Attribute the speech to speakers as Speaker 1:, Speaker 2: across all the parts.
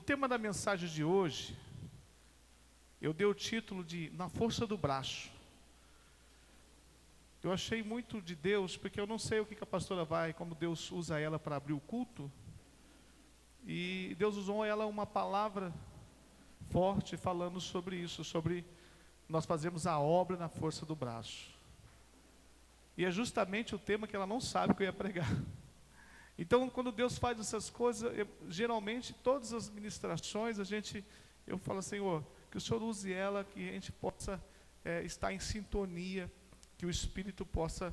Speaker 1: tema da mensagem de hoje, eu dei o título de Na Força do Braço. Eu achei muito de Deus, porque eu não sei o que a pastora vai, como Deus usa ela para abrir o culto. E Deus usou ela uma palavra forte falando sobre isso, sobre nós fazermos a obra na força do braço. E é justamente o tema que ela não sabe que eu ia pregar. Então, quando Deus faz essas coisas, geralmente, todas as ministrações, eu falo, Senhor, que o Senhor use ela, que a gente possa estar em sintonia, que o Espírito possa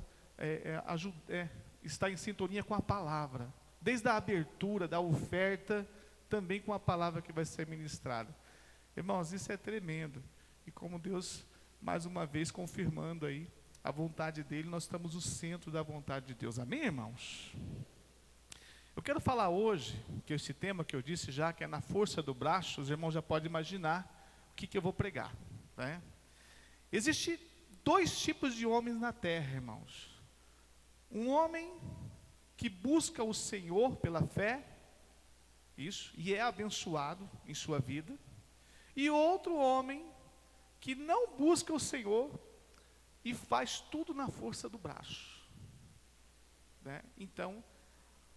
Speaker 1: estar em sintonia com a palavra, desde a abertura, da oferta, também com a palavra que vai ser ministrada. Irmãos, isso é tremendo. E como Deus, mais uma vez, confirmando aí a vontade dEle, nós estamos no centro da vontade de Deus. Amém, irmãos? Eu quero falar hoje, que esse tema que eu disse já, que é na força do braço, os irmãos já podem imaginar o que eu vou pregar, né? Existem dois tipos de homens na terra, irmãos. Um homem que busca o Senhor pela fé, isso, e é abençoado em sua vida. E outro homem que não busca o Senhor e faz tudo na força do braço, né? Então,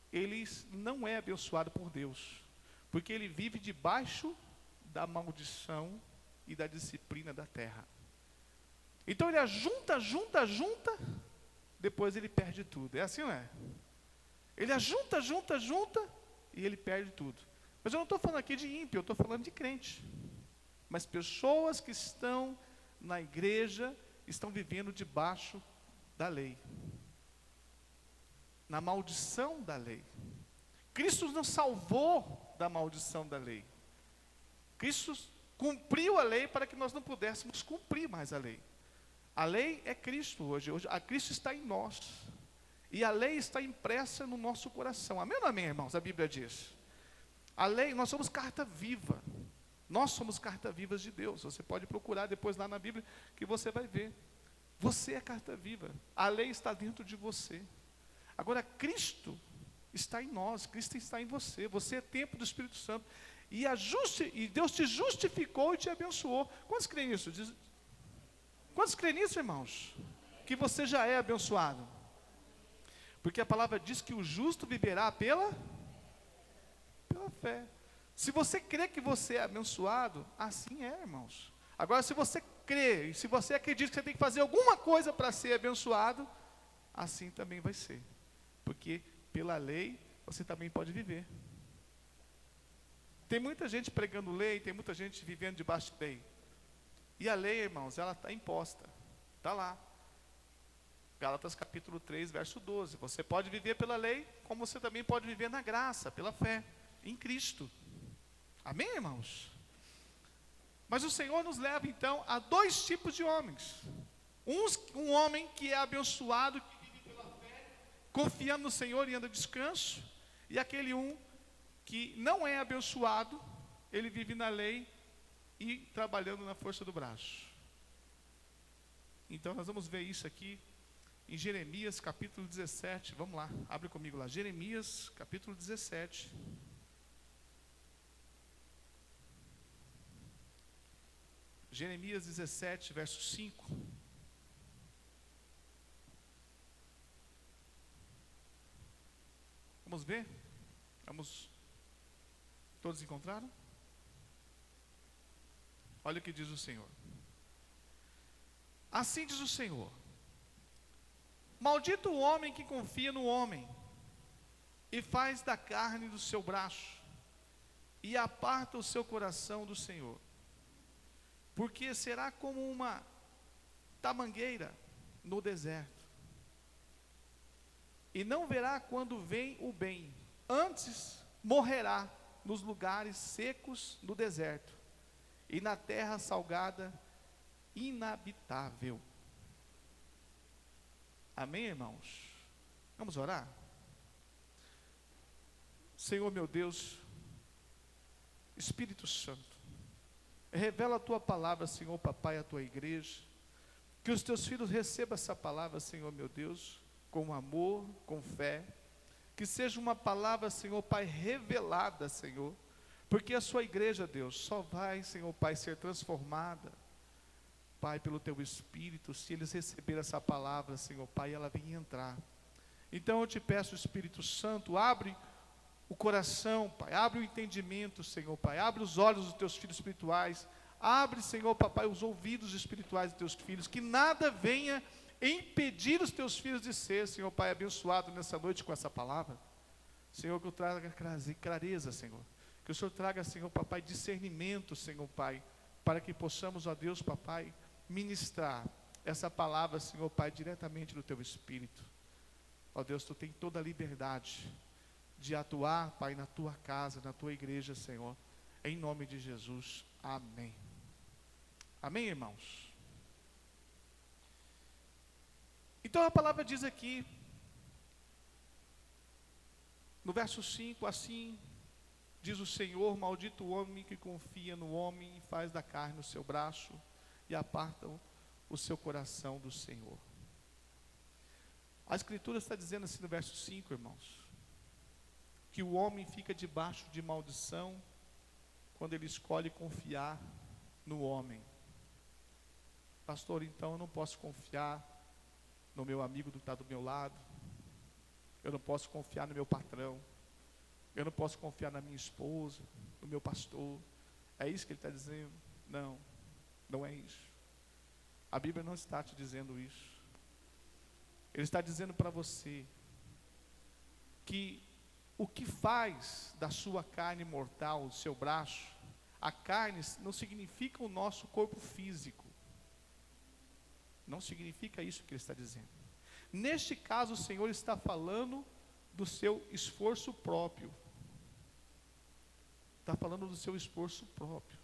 Speaker 1: ele não é abençoado por Deus, porque ele vive debaixo da maldição e da disciplina da terra. Então ele ajunta, depois ele perde tudo. É assim, não é? Ele ajunta, e ele perde tudo. Mas eu não estou falando aqui de ímpio, eu estou falando de crente. Mas pessoas que estão na igreja, estão vivendo debaixo da lei, na maldição da lei. Cristo nos salvou da maldição da lei. Cristo cumpriu a lei para que nós não pudéssemos cumprir mais a lei. A lei é Cristo hoje a Cristo está em nós. E a lei está impressa no nosso coração. Amém ou não amém, irmãos? A Bíblia diz. A lei, nós somos carta viva. Nós somos carta vivas de Deus. Você pode procurar depois lá na Bíblia, que você vai ver. Você é carta viva. A lei está dentro de você. Agora, Cristo está em nós, Cristo está em você. Você é templo do Espírito Santo. E Deus te justificou e te abençoou. Quantos creem nisso? Quantos creem nisso, irmãos? Que você já é abençoado. Porque a palavra diz que o justo viverá pela fé. Se você crê que você é abençoado, assim é, irmãos. Agora, se você crê, e se você acredita que você tem que fazer alguma coisa para ser abençoado, assim também vai ser. Porque pela lei, você também pode viver. Tem muita gente pregando lei, tem muita gente vivendo debaixo de lei. E a lei, irmãos, ela está imposta. Está lá. Gálatas capítulo 3, verso 12. Você pode viver pela lei, como você também pode viver na graça, pela fé, em Cristo. Amém, irmãos? Mas o Senhor nos leva então a dois tipos de homens. Um homem que é abençoado, que vive pela fé, confiando no Senhor e anda descanso. E aquele que não é abençoado, ele vive na lei e trabalhando na força do braço. Então nós vamos ver isso aqui em Jeremias capítulo 17. Vamos lá, abre comigo lá. Jeremias capítulo 17. Jeremias 17, verso 5. Vamos ver? Todos encontraram? Olha o que diz o Senhor. Assim diz o Senhor: maldito o homem que confia no homem, e faz da carne do seu braço, e aparta o seu coração do Senhor. Porque será como uma tamangueira no deserto, e não verá quando vem o bem, antes morrerá nos lugares secos do deserto, e na terra salgada, inabitável. Amém, irmãos? Vamos orar? Senhor meu Deus, Espírito Santo, revela a tua palavra, Senhor papai, à tua igreja. Que os teus filhos recebam essa palavra, Senhor meu Deus, com amor, com fé. Que seja uma palavra, Senhor pai, revelada, Senhor, Porque a sua igreja, Deus, só vai, Senhor Pai, ser transformada, Pai, pelo Teu Espírito, se eles receberem essa palavra, Senhor Pai, ela vem entrar. Então eu te peço, Espírito Santo, abre o coração, Pai, abre o entendimento, Senhor Pai, abre os olhos dos Teus filhos espirituais, abre, Senhor Papai, os ouvidos espirituais dos Teus filhos, que nada venha impedir os Teus filhos de ser, Senhor Pai, abençoado nessa noite com essa palavra. Senhor, que eu traga clareza, Senhor, que o Senhor traga, Senhor Papai, discernimento, Senhor Pai, para que possamos, ó Deus, Papai, ministrar essa palavra, Senhor Pai, diretamente do Teu Espírito. Ó Deus, Tu tem toda a liberdade de atuar, Pai, na Tua casa, na Tua igreja, Senhor, em nome de Jesus, amém. Amém, irmãos? Então a palavra diz aqui, no verso 5, assim diz o Senhor: maldito o homem que confia no homem e faz da carne o seu braço e aparta o seu coração do Senhor. A Escritura está dizendo assim no verso 5, irmãos, que o homem fica debaixo de maldição quando ele escolhe confiar no homem. Pastor, então eu não posso confiar no meu amigo que está do meu lado, eu não posso confiar no meu patrão, eu não posso confiar na minha esposa, no meu pastor. É isso que ele está dizendo? Não, não é isso. A Bíblia não está te dizendo isso. Ele está dizendo para você que o que faz da sua carne mortal, o seu braço, a carne não significa o nosso corpo físico. Não significa isso que ele está dizendo. Neste caso, o Senhor está falando do seu esforço próprio. Está falando do seu esforço próprio.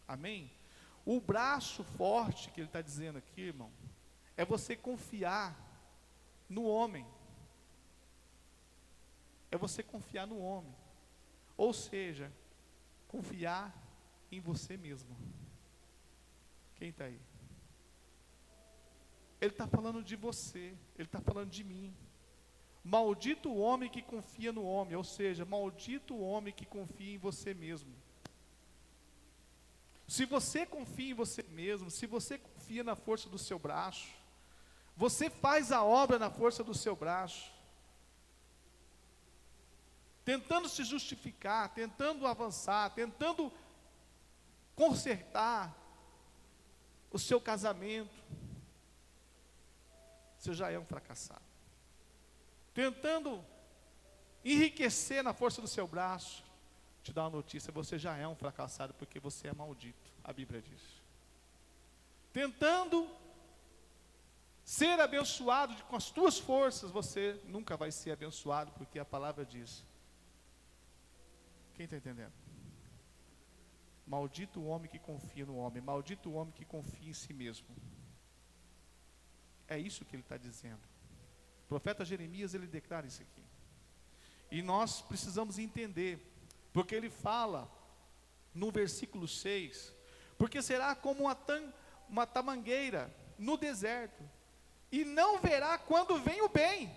Speaker 1: Amém? O braço forte que ele está dizendo aqui, irmão, é você confiar no homem. É você confiar no homem. Ou seja, confiar em você mesmo. Quem está aí? Ele está falando de você, ele está falando de mim. Maldito o homem que confia no homem, ou seja, maldito o homem que confia em você mesmo. Se você confia em você mesmo, se você confia na força do seu braço, você faz a obra na força do seu braço, tentando se justificar, tentando avançar, tentando consertar o seu casamento, você já é um fracassado. Tentando enriquecer na força do seu braço, te dá uma notícia: você já é um fracassado, porque você é maldito, a Bíblia diz. Tentando ser abençoado com as tuas forças, você nunca vai ser abençoado, porque a palavra diz. Quem está entendendo? Maldito o homem que confia no homem, maldito o homem que confia em si mesmo. É isso que ele está dizendo. O profeta Jeremias, ele declara isso aqui. E nós precisamos entender, porque ele fala no versículo 6, porque será como uma tamangueira no deserto, e não verá quando vem o bem,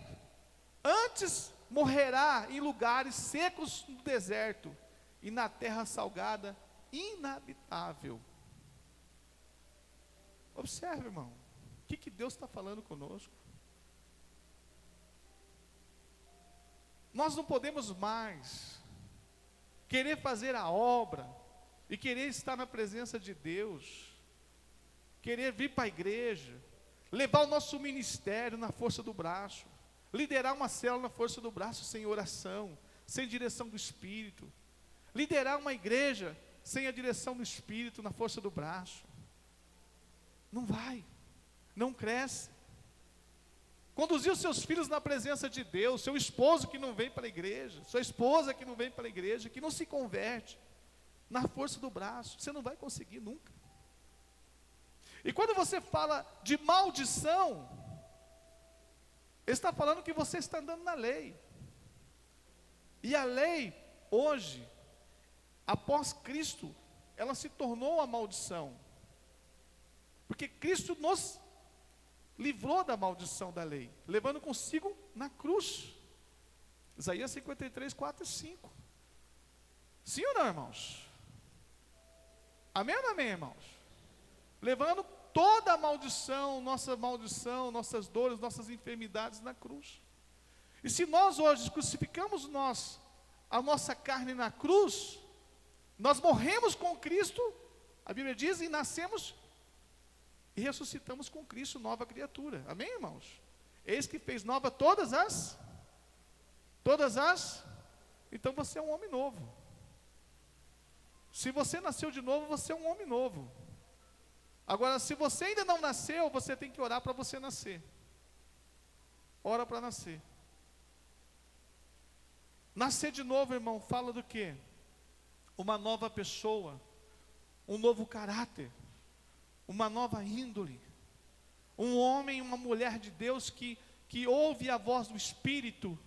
Speaker 1: antes morrerá em lugares secos no deserto, e na terra salgada, inabitável. Observe, irmão, o que Deus está falando conosco? Nós não podemos mais querer fazer a obra e querer estar na presença de Deus, querer vir para a igreja, levar o nosso ministério na força do braço, liderar uma célula na força do braço sem oração, sem direção do Espírito, liderar uma igreja sem a direção do Espírito na força do braço. Não vai, não cresce. Conduzir os seus filhos na presença de Deus, seu esposo que não vem para a igreja, sua esposa que não vem para a igreja, que não se converte, na força do braço, você não vai conseguir nunca. E quando você fala de maldição, ele está falando que você está andando na lei. E a lei, hoje, após Cristo, ela se tornou a maldição. Porque Cristo nos livrou da maldição da lei, levando consigo na cruz. Isaías 53, 4 e 5. Sim ou não, irmãos? Amém ou não amém, irmãos? Levando toda a maldição, nossas dores, nossas enfermidades na cruz. E se nós hoje crucificamos a nossa carne na cruz, nós morremos com Cristo, a Bíblia diz, e nascemos e ressuscitamos com Cristo, nova criatura. Amém, irmãos? Eis que fez nova todas as, então você é um homem novo. Se você nasceu de novo, você é um homem novo. Agora, se você ainda não nasceu, você tem que orar para você nascer. Ora para nascer. Nascer de novo, irmão, fala do quê? Uma nova pessoa, um novo caráter, uma nova índole, um homem e uma mulher de Deus que ouve a voz do Espírito,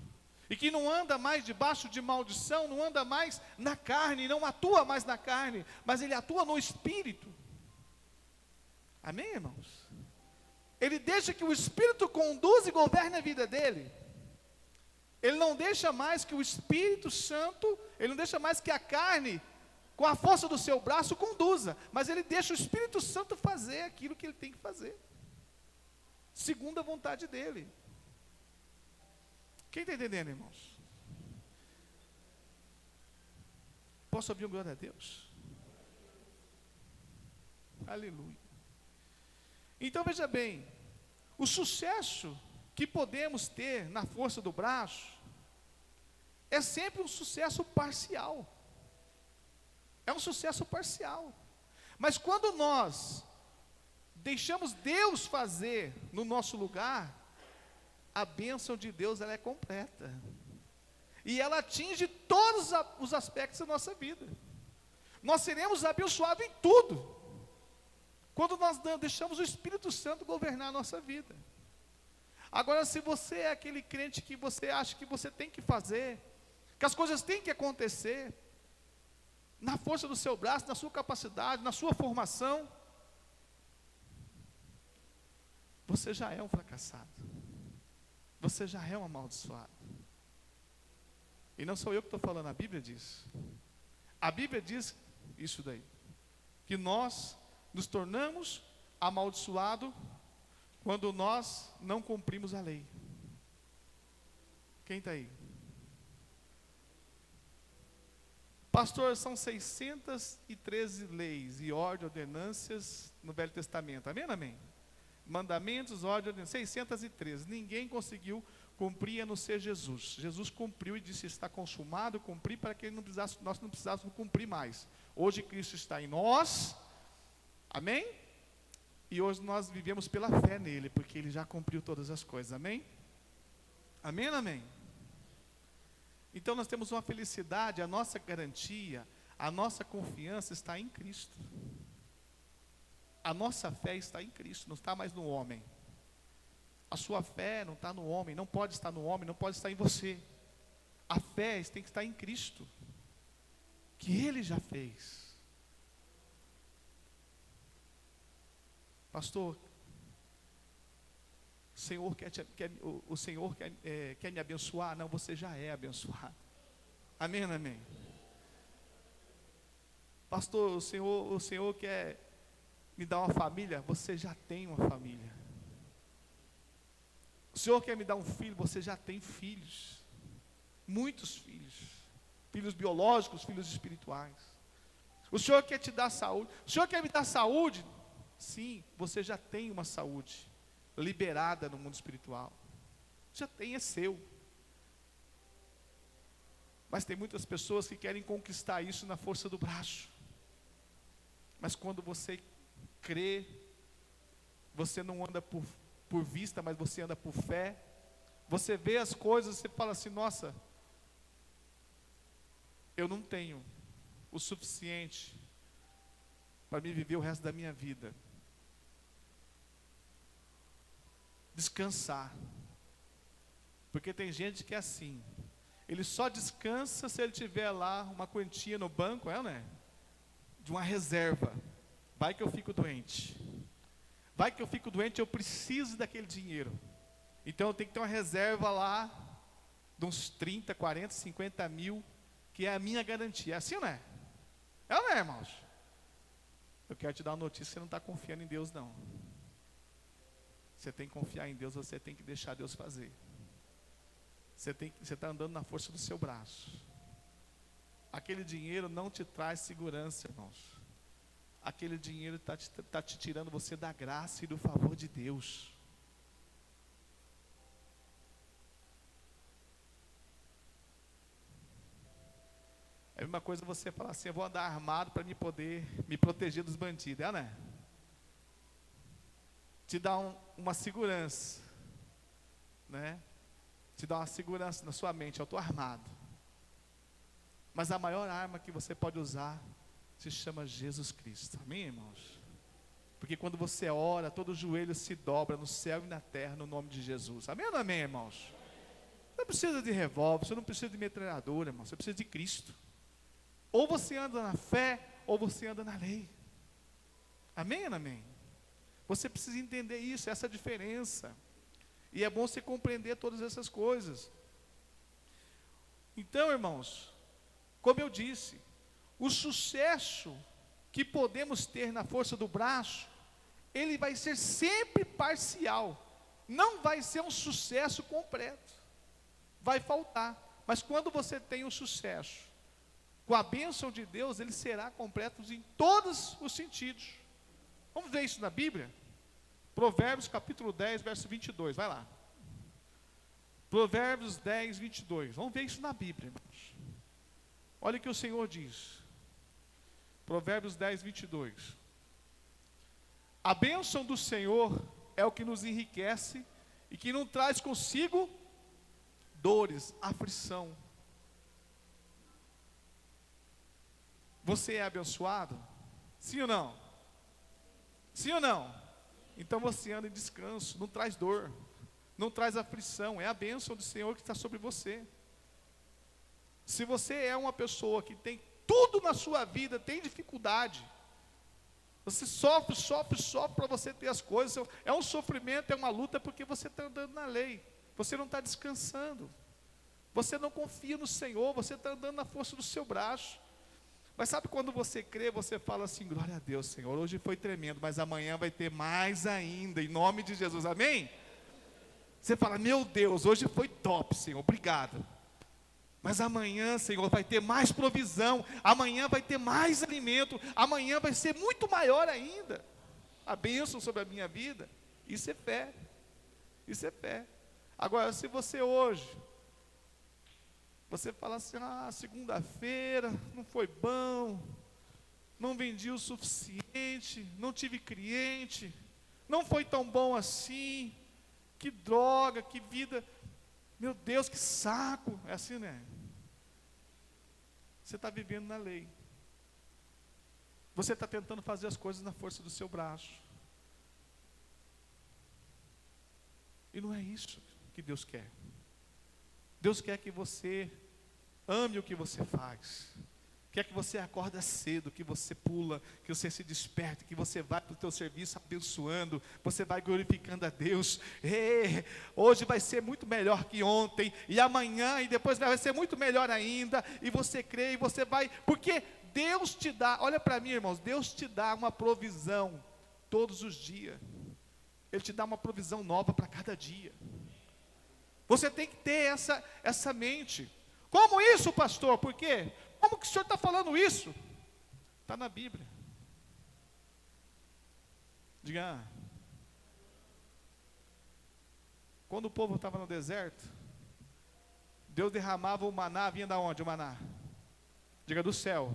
Speaker 1: e que não anda mais debaixo de maldição, não anda mais na carne, não atua mais na carne, mas ele atua no Espírito. Amém, irmãos? Ele deixa que o Espírito conduza e governe a vida dele. Ele não deixa mais que o Espírito Santo, ele não deixa mais que a carne, com a força do seu braço, conduza, mas ele deixa o Espírito Santo fazer aquilo que ele tem que fazer, segundo a vontade dele. Quem está entendendo, irmãos? Posso ouvir um glória a Deus? Aleluia. Então veja bem, o sucesso que podemos ter na força do braço é sempre um sucesso parcial. É um sucesso parcial. Mas quando nós deixamos Deus fazer no nosso lugar, a bênção de Deus ela é completa. E ela atinge todos os aspectos da nossa vida. Nós seremos abençoados em tudo, quando nós deixamos o Espírito Santo governar a nossa vida. Agora, se você é aquele crente que você acha que você tem que fazer, que as coisas têm que acontecer, na força do seu braço, na sua capacidade, na sua formação, você já é um fracassado. Você já é um amaldiçoado. E não sou eu que estou falando, a Bíblia diz. A Bíblia diz isso daí, que nós nos tornamos amaldiçoados quando nós não cumprimos a lei. Quem está aí? Pastor, são 613 leis e ordens, ordenâncias no Velho Testamento. Amém, amém? Mandamentos, ordens, ordenâncias, 613. Ninguém conseguiu cumprir a não ser Jesus. Jesus cumpriu e disse, está consumado, cumpri para que nós não precisássemos cumprir mais. Hoje Cristo está em nós, amém? E hoje nós vivemos pela fé nele, porque ele já cumpriu todas as coisas, amém? Amém, amém? Então nós temos uma felicidade, a nossa garantia, a nossa confiança está em Cristo. A nossa fé está em Cristo, não está mais no homem. A sua fé não está no homem, não pode estar no homem, não pode estar em você. A fé tem que estar em Cristo, que Ele já fez. Pastor, o Senhor quer me abençoar? Não, você já é abençoado. Amém, amém? Pastor, o Senhor quer me dar uma família? Você já tem uma família. O Senhor quer me dar um filho? Você já tem filhos. Muitos filhos. Filhos biológicos, filhos espirituais. O Senhor quer te dar saúde. O Senhor quer me dar saúde? Sim, você já tem uma saúde liberada no mundo espiritual. Já tem, é seu. Mas tem muitas pessoas que querem conquistar isso na força do braço. Mas quando você crê, você não anda por vista, mas você anda por fé. Você vê as coisas, você fala assim, nossa, eu não tenho o suficiente para me viver o resto da minha vida. Descansar. Porque tem gente que é assim, ele só descansa se ele tiver lá uma quantia no banco, né? De uma reserva. Vai que eu fico doente. Vai que eu fico doente, eu preciso daquele dinheiro. Então eu tenho que ter uma reserva lá de uns 30, 40, 50 mil. que é a minha garantia. É assim ou não é? É ou não é, irmãos? Eu quero te dar uma notícia, você não está confiando em Deus, não. Você tem que confiar em Deus, você tem que deixar Deus fazer. Você está andando na força do seu braço. Aquele dinheiro não te traz segurança, irmãos. Aquele dinheiro está te tirando você da graça e do favor de Deus. É a mesma coisa você falar assim, eu vou andar armado para me poder me proteger dos bandidos, né? Te dá uma segurança, né? Te dá uma segurança na sua mente, eu estou armado. Mas a maior arma que você pode usar se chama Jesus Cristo, amém, irmãos? Porque quando você ora, todo joelho se dobra no céu e na terra no nome de Jesus, amém ou não amém, irmãos? Você não precisa de revólver, você não precisa de metralhadora, irmão, você precisa de Cristo. Ou você anda na fé, ou você anda na lei. Amém ou não amém? Você precisa entender isso, essa diferença. E é bom você compreender todas essas coisas. Então, irmãos, como eu disse, o sucesso que podemos ter na força do braço, ele vai ser sempre parcial. Não vai ser um sucesso completo. Vai faltar. Mas quando você tem um sucesso, com a bênção de Deus, ele será completo em todos os sentidos. Vamos ver isso na Bíblia? Provérbios capítulo 10, verso 22, vai lá. Provérbios 10, 22, vamos ver isso na Bíblia, irmãos. Olha o que o Senhor diz. Provérbios 10, 22. A bênção do Senhor é o que nos enriquece e que não traz consigo dores, aflição. Você é abençoado? Sim ou não? Sim ou não? Então você anda em descanso, não traz dor, não traz aflição, é a bênção do Senhor que está sobre você. Se você é uma pessoa que tem tudo na sua vida, tem dificuldade, você sofre para você ter as coisas, é um sofrimento, é uma luta, porque você está andando na lei, você não está descansando, você não confia no Senhor, você está andando na força do seu braço. Mas sabe quando você crê, você fala assim, glória a Deus, Senhor, hoje foi tremendo, mas amanhã vai ter mais ainda, em nome de Jesus, amém? Você fala, meu Deus, hoje foi top, Senhor, obrigado. Mas amanhã, Senhor, vai ter mais provisão, amanhã vai ter mais alimento, amanhã vai ser muito maior ainda, a bênção sobre a minha vida. Isso é fé, isso é fé. Agora, se você hoje, você fala assim, segunda-feira não foi bom, não vendi o suficiente, não tive cliente, não foi tão bom assim, que droga, que vida, meu Deus, que saco, é assim, né? Você está vivendo na lei, você está tentando fazer as coisas na força do seu braço, e não é isso que Deus quer. Deus quer que você ame o que você faz, quer que você acorda cedo, que você pula, que você se desperte, que você vai para o teu serviço abençoando, você vai glorificando a Deus. Hoje vai ser muito melhor que ontem, e amanhã, e depois vai ser muito melhor ainda, e você crê, e você vai, porque Deus te dá, olha para mim, irmãos, Deus te dá uma provisão todos os dias, Ele te dá uma provisão nova para cada dia. Você tem que ter essa mente. Como isso, pastor? Por quê? Como que o senhor está falando isso? Está na Bíblia. Diga. Quando o povo estava no deserto, Deus derramava o maná, vinha da onde o maná? Diga, do céu.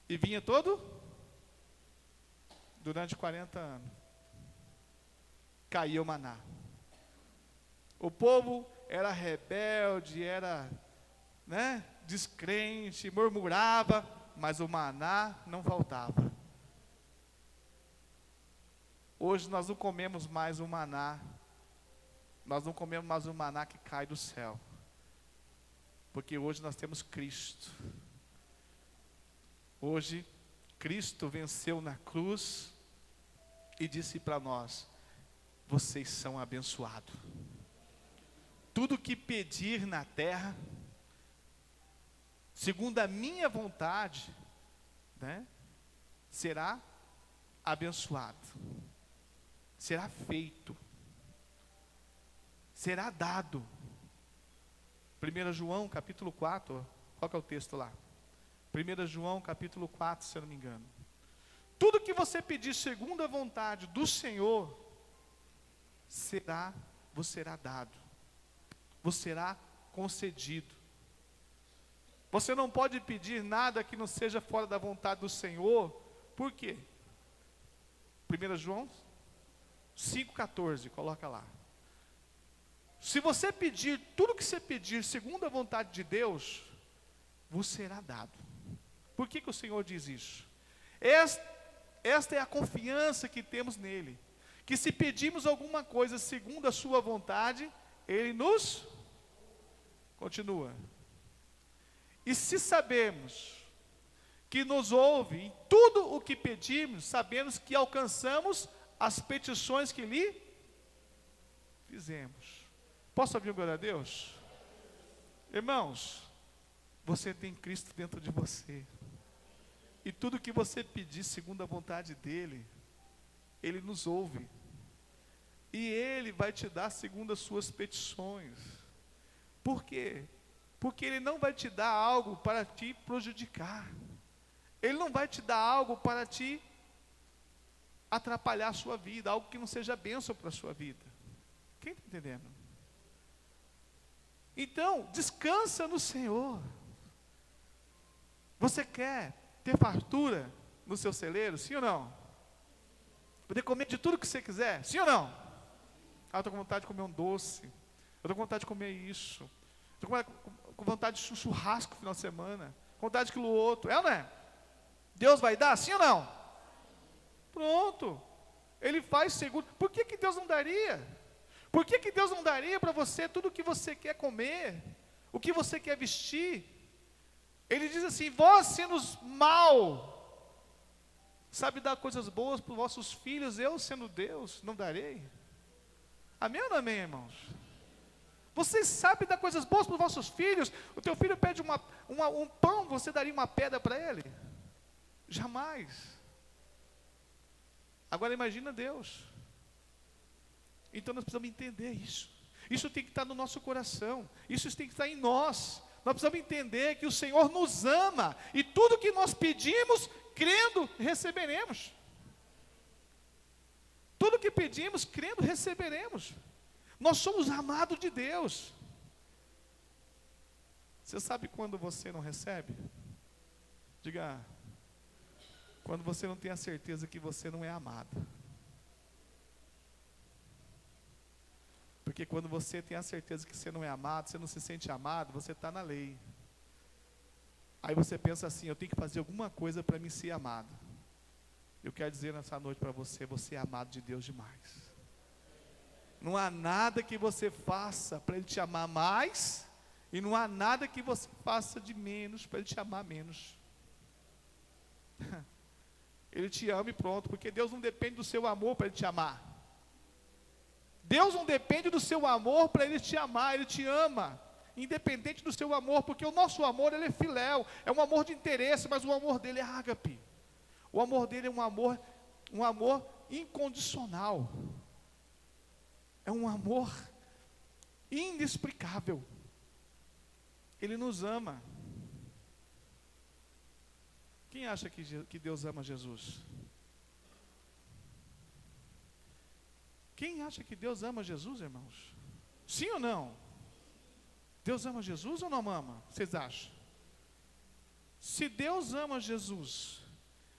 Speaker 1: E vinha todo? Durante 40 anos. Caía o maná. O povo era rebelde, era, descrente, murmurava, mas o maná não faltava. Hoje nós não comemos mais o maná, nós não comemos mais o maná que cai do céu, porque hoje nós temos Cristo. Hoje Cristo venceu na cruz e disse para nós, vocês são abençoados. Tudo que pedir na terra, segundo a minha vontade, né, será abençoado, será feito, será dado. 1 João capítulo 4, qual que é o texto lá? 1 João capítulo 4, se eu não me engano. Tudo que você pedir segundo a vontade do Senhor, vos será dado, vos será concedido. Você não pode pedir nada que não seja fora da vontade do Senhor. Por quê? 1 João 5,14, coloca lá. Se você pedir tudo que você pedir segundo a vontade de Deus, vos será dado. Por que o Senhor diz isso? Esta é a confiança que temos nele, que se pedimos alguma coisa segundo a sua vontade, ele nos continua. E se sabemos que nos ouve em tudo o que pedimos, sabemos que alcançamos as petições que lhe fizemos. Posso ouvir um glória a Deus? Irmãos, você tem Cristo dentro de você. E tudo que você pedir segundo a vontade dEle, Ele nos ouve. E Ele vai te dar segundo as suas petições. Por quê? Porque Ele não vai te dar algo para te prejudicar. Ele não vai te dar algo para te atrapalhar a sua vida, algo que não seja bênção para a sua vida. Quem está entendendo? Então, descansa no Senhor. Você quer ter fartura no seu celeiro, sim ou não? Poder comer de tudo que você quiser, sim ou não? Eu estou com vontade de comer um doce, eu estou com vontade de comer isso, estou com vontade de um churrasco no final de semana, com vontade de aquilo outro, é ou não é? Deus vai dar, sim ou não? Pronto, Ele faz segundo. Por que Deus não daria? Por que Deus não daria para você tudo o que você quer comer, o que você quer vestir? Ele diz assim: vós sendo mal, sabe dar coisas boas para os vossos filhos, eu sendo Deus, não darei? Amém ou não amém, irmãos? Você sabe dar coisas boas para os vossos filhos? O teu filho pede um pão, você daria uma pedra para ele? Jamais. Agora imagina Deus. Então nós precisamos entender isso. Isso tem que estar no nosso coração. Isso tem que estar em nós. Nós precisamos entender que o Senhor nos ama. E tudo que nós pedimos, crendo, receberemos. Tudo que pedimos, crendo, receberemos. Nós somos amados de Deus. Você sabe quando você não recebe? Diga, quando você não tem a certeza que você não é amado. Porque quando você tem a certeza que você não é amado, você não se sente amado, você está na lei. Aí você pensa assim: eu tenho que fazer alguma coisa para me ser amado. Eu quero dizer nessa noite para você: você é amado de Deus demais. Não há nada que você faça para Ele te amar mais, e não há nada que você faça de menos para Ele te amar menos. Ele te ama e pronto, porque Deus não depende do seu amor para Ele te amar. Deus não depende do seu amor para Ele te amar, Ele te ama, independente do seu amor, porque o nosso amor, ele é filéu, é um amor de interesse, mas o amor dele é ágape. O amor dele é um amor incondicional, é um amor inexplicável. Ele nos ama. Quem acha que Deus ama Jesus? Quem acha que Deus ama Jesus, irmãos? Sim ou não? Deus ama Jesus ou não ama? Vocês acham? Se Deus ama Jesus,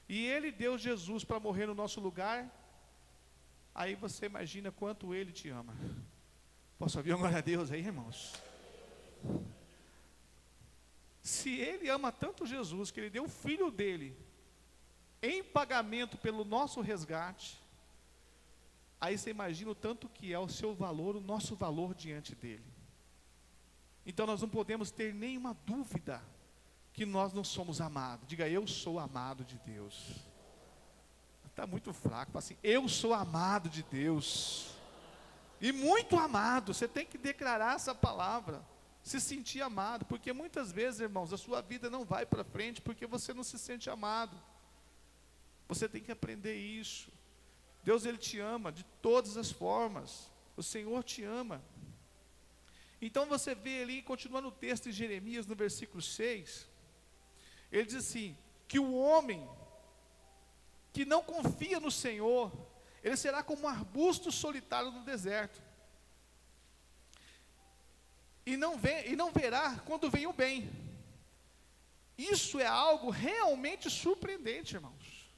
Speaker 1: e Ele deu Jesus para morrer no nosso lugar, aí você imagina quanto Ele te ama. Posso ouvir um glória a Deus aí, irmãos? Se Ele ama tanto Jesus, que Ele deu o Filho dEle, em pagamento pelo nosso resgate, aí você imagina o tanto que é o seu valor, o nosso valor diante dEle. Então nós não podemos ter nenhuma dúvida que nós não somos amados. Diga, eu sou amado de Deus. Está muito fraco, fala assim: eu sou amado de Deus. E muito amado, você tem que declarar essa palavra. se sentir amado, porque muitas vezes, irmãos, a sua vida não vai para frente porque você não se sente amado. Você tem que aprender isso. Deus, Ele te ama de todas as formas. O Senhor te ama. Então você vê ali, continuando o texto de Jeremias, no versículo 6, ele diz assim, que o homem que não confia no Senhor, ele será como um arbusto solitário no deserto, e não verá quando vem o bem. Isso é algo realmente surpreendente, irmãos.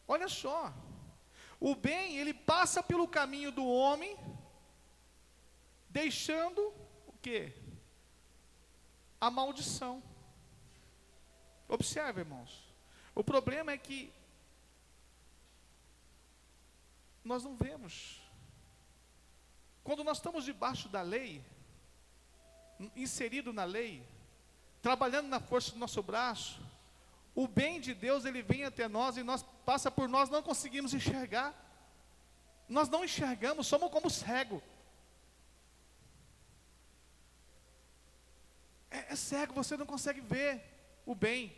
Speaker 1: Olha só, o bem, ele passa pelo caminho do homem, deixando o quê? A maldição. Observe, irmãos, o problema é que nós não vemos. Quando nós estamos debaixo da lei, inserido na lei, trabalhando na força do nosso braço, o bem de Deus, ele vem até nós e passa por nós, não conseguimos enxergar. Nós não enxergamos, somos como cego. É cego, você não consegue ver o bem.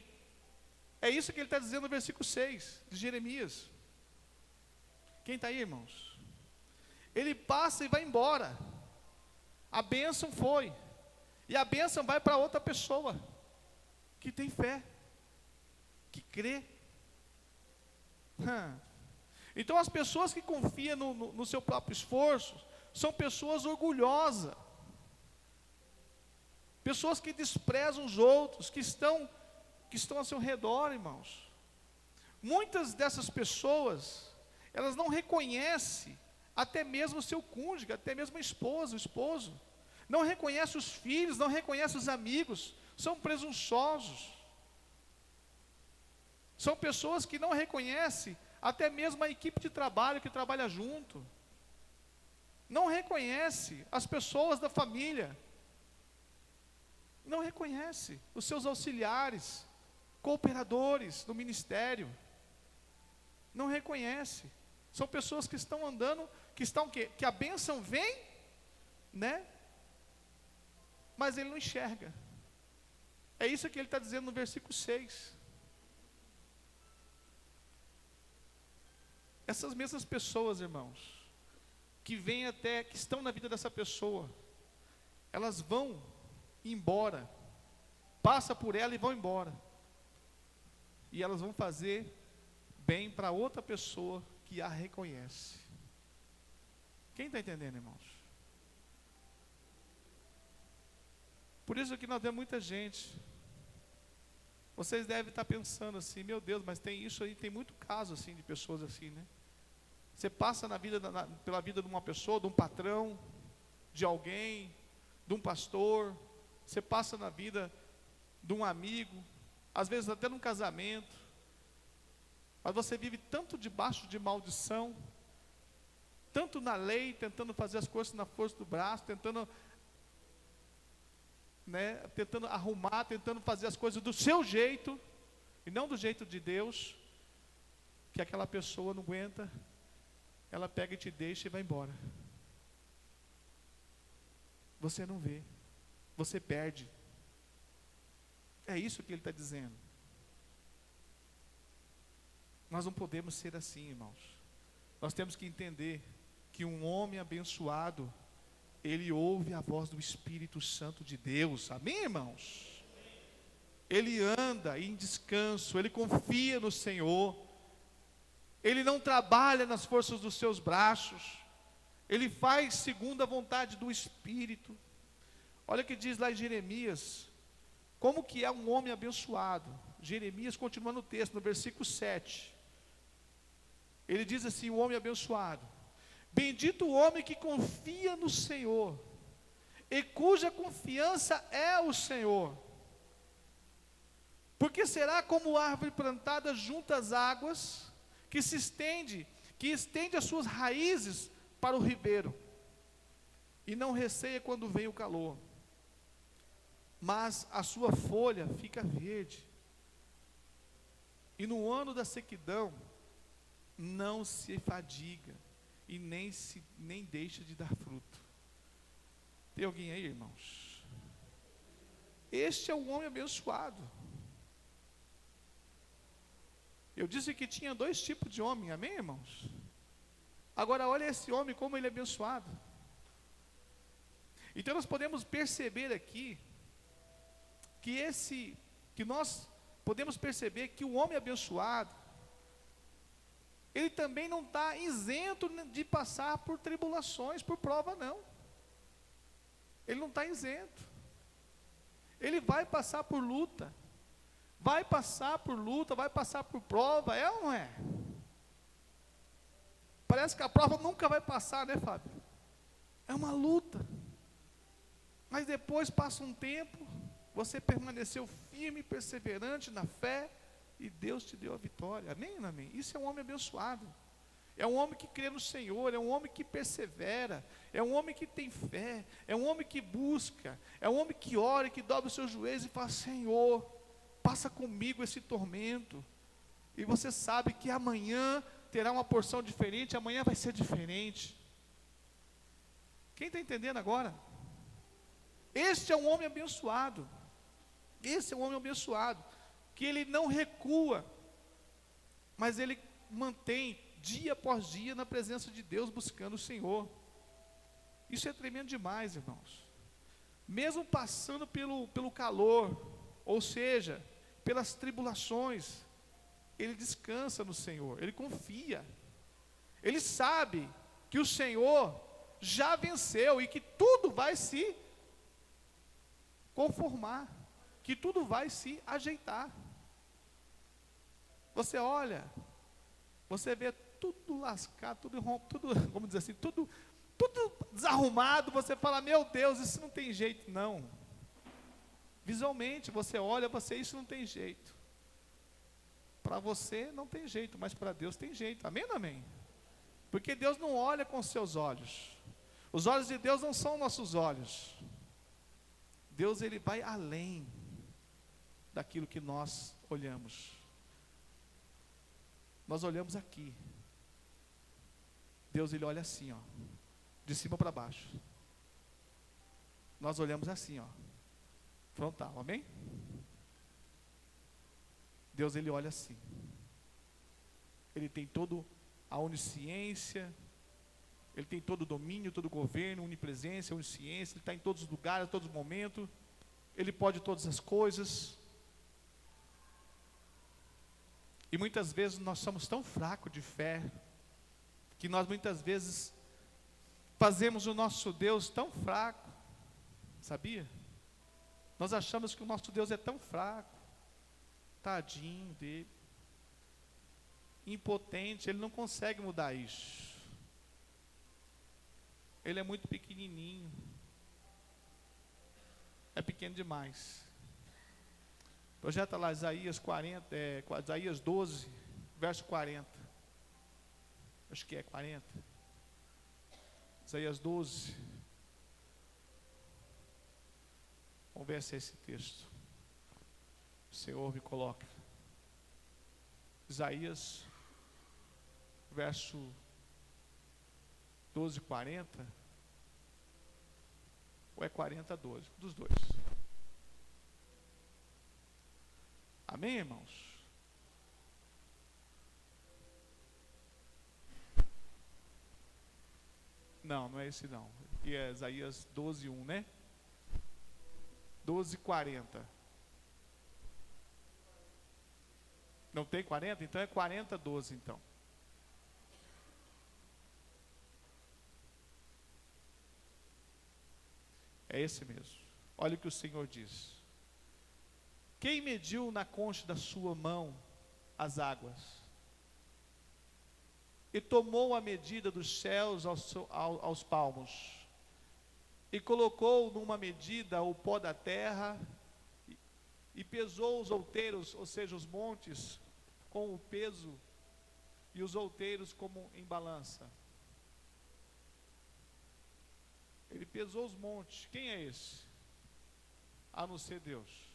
Speaker 1: É isso que ele está dizendo no versículo 6 de Jeremias. Quem está aí, irmãos? Ele passa e vai embora. A bênção foi. E a bênção vai para outra pessoa que tem fé, que crê. Então as pessoas que confiam no seu próprio esforço são pessoas orgulhosas, pessoas que desprezam os outros, que estão ao seu redor, irmãos. Muitas dessas pessoas, elas não reconhecem até mesmo o seu cônjuge, até mesmo a esposa, o esposo. Não reconhecem os filhos, não reconhecem os amigos, são presunçosos. São pessoas que não reconhecem até mesmo a equipe de trabalho que trabalha junto. Não reconhece as pessoas da família. Não reconhece os seus auxiliares, cooperadores do ministério. Não reconhece. São pessoas que estão andando, que a bênção vem, né? Mas ele não enxerga. É isso que ele está dizendo no versículo 6. Essas mesmas pessoas, irmãos, que estão na vida dessa pessoa, elas vão embora, passa por ela e vão embora, e elas vão fazer bem para outra pessoa que a reconhece. Quem está entendendo, irmãos? Por isso que nós vemos muita gente. Vocês devem estar pensando assim, meu Deus, mas tem isso aí, tem muito caso assim de pessoas assim, né? Você passa pela vida de uma pessoa, de um patrão, de alguém, de um pastor, você passa na vida de um amigo, às vezes até num casamento, mas você vive tanto debaixo de maldição, tanto na lei, tentando fazer as coisas na força do braço, tentando arrumar, tentando fazer as coisas do seu jeito, e não do jeito de Deus, que aquela pessoa não aguenta, ela pega e te deixa e vai embora. Você não vê, você perde. É isso que ele está dizendo. Nós não podemos ser assim, irmãos. Nós temos que entender que um homem abençoado, ele ouve a voz do Espírito Santo de Deus. Amém, irmãos? Ele anda em descanso, ele confia no Senhor. Ele não trabalha nas forças dos seus braços. Ele faz segundo a vontade do Espírito. Olha o que diz lá em Jeremias. Como que é um homem abençoado? Jeremias, continuando o texto, no versículo 7. Ele diz assim, o homem abençoado. Bendito o homem que confia no Senhor, e cuja confiança é o Senhor. Porque será como árvore plantada junto às águas, que estende as suas raízes para o ribeiro, e não receia quando vem o calor, mas a sua folha fica verde, e no ano da sequidão não se fadiga, e nem deixa de dar fruto. Tem alguém aí, irmãos? Este é o homem abençoado. Eu disse que tinha dois tipos de homem, amém, irmãos? Agora olha esse homem, como ele é abençoado. Então nós podemos perceber aqui, que nós podemos perceber que o homem abençoado, ele também não está isento de passar por tribulações, por prova não. Ele não está isento. Ele vai passar por luta. Vai passar por prova, é ou não é? Parece que a prova nunca vai passar, né, Fábio? É uma luta. Mas depois passa um tempo, você permaneceu firme e perseverante na fé, e Deus te deu a vitória. Amém, amém? Isso é um homem abençoado. É um homem que crê no Senhor, é um homem que persevera, é um homem que tem fé, é um homem que busca, é um homem que ora, que dobra os seus joelhos e fala: Senhor, passa comigo esse tormento. E você sabe que amanhã terá uma porção diferente, amanhã vai ser diferente. Quem está entendendo agora? Este é um homem abençoado. Esse é um homem abençoado, que ele não recua, mas ele mantém dia após dia na presença de Deus, buscando o Senhor. Isso é tremendo demais, irmãos. Mesmo passando pelo calor, ou seja, pelas tribulações, ele descansa no Senhor, ele confia, ele sabe que o Senhor já venceu e que tudo vai se conformar, que tudo vai se ajeitar. Você olha, você vê tudo lascado, tudo, vamos dizer assim, tudo desarrumado, você fala: meu Deus, isso não tem jeito não. Visualmente você olha, isso não tem jeito. Para você não tem jeito, mas para Deus tem jeito, amém ou amém? Porque Deus não olha com seus olhos, os olhos de Deus não são nossos olhos. Deus, ele vai além daquilo que nós olhamos. Nós olhamos aqui, Deus, ele olha assim, ó, de cima para baixo. Nós olhamos assim, ó, frontal, amém? Deus, ele olha assim. Ele tem toda a onisciência, ele tem todo o domínio, todo o governo, onipresença, onisciência, ele está em todos os lugares, em todos os momentos, ele pode todas as coisas. E muitas vezes nós somos tão fracos de fé, que nós muitas vezes fazemos o nosso Deus tão fraco, sabia? Nós achamos que o nosso Deus é tão fraco, tadinho dele, impotente, ele não consegue mudar isso, ele é muito pequenininho, é pequeno demais. Projeta lá Isaías 12, verso 40, acho que é 40, Isaías 12, vamos ver se é esse texto, o Senhor me coloca, Isaías, verso 12, 40, ou é 40, 12, dos dois. Amém, irmãos? Não, não é esse não. E é Isaías 12, 1, né? 12, 40. Não tem 40? Então é 40, 12 então. É esse mesmo. Olha o que o Senhor diz. Quem mediu na concha da sua mão as águas, e tomou a medida dos céus aos palmos, e colocou numa medida o pó da terra, e pesou os outeiros, ou seja, os montes, com o peso, e os outeiros como em balança. Ele pesou os montes. Quem é esse? A não ser Deus.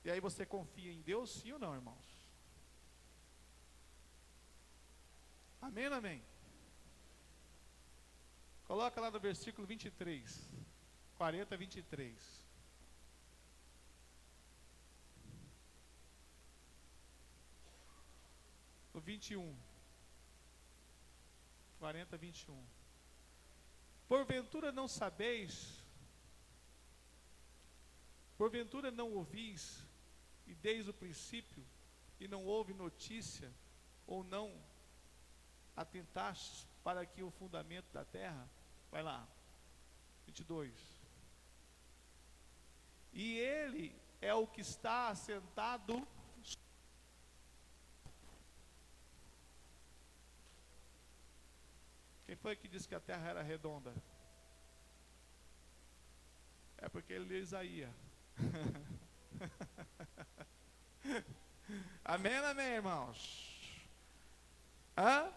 Speaker 1: E aí você confia em Deus, sim ou não, irmãos? Amém ou amém? Coloca lá no versículo 23. 40, 23. No 21. 40, 21. Porventura não sabeis, porventura não ouvis, e desde o princípio, e não houve notícia, ou não atentastes para que o fundamento da terra, vai lá, 22. E ele é o que está assentado. Quem foi que disse que a terra era redonda? É porque ele leu Isaías. Amém, amém, irmãos? Hã?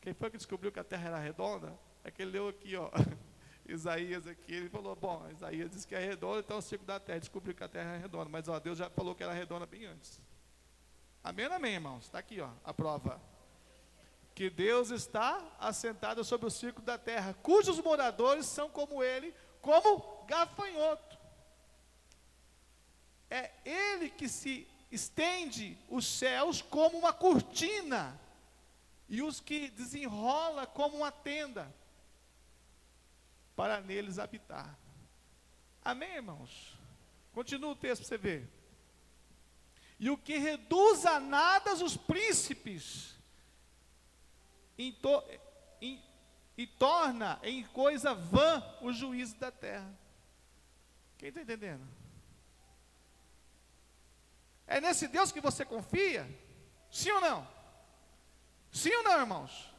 Speaker 1: Quem foi que descobriu que a terra era redonda? É que ele leu aqui, ó, Isaías aqui, ele falou, bom, Isaías disse que é redonda, então o círculo da terra descobriu que a terra é redonda, mas ó, Deus já falou que era redonda bem antes. Amém, amém, irmãos? Está aqui, ó, a prova. Que Deus está assentado sobre o círculo da terra, cujos moradores são como ele, como gafanhoto. É ele que se estende os céus como uma cortina, e os que desenrola como uma tenda, para neles habitar. Amém, irmãos? Continua o texto para você ver. E o que reduz a nada os príncipes, e torna em coisa vã o juízo da terra. Quem está entendendo? É nesse Deus que você confia? Sim ou não? Sim ou não, irmãos?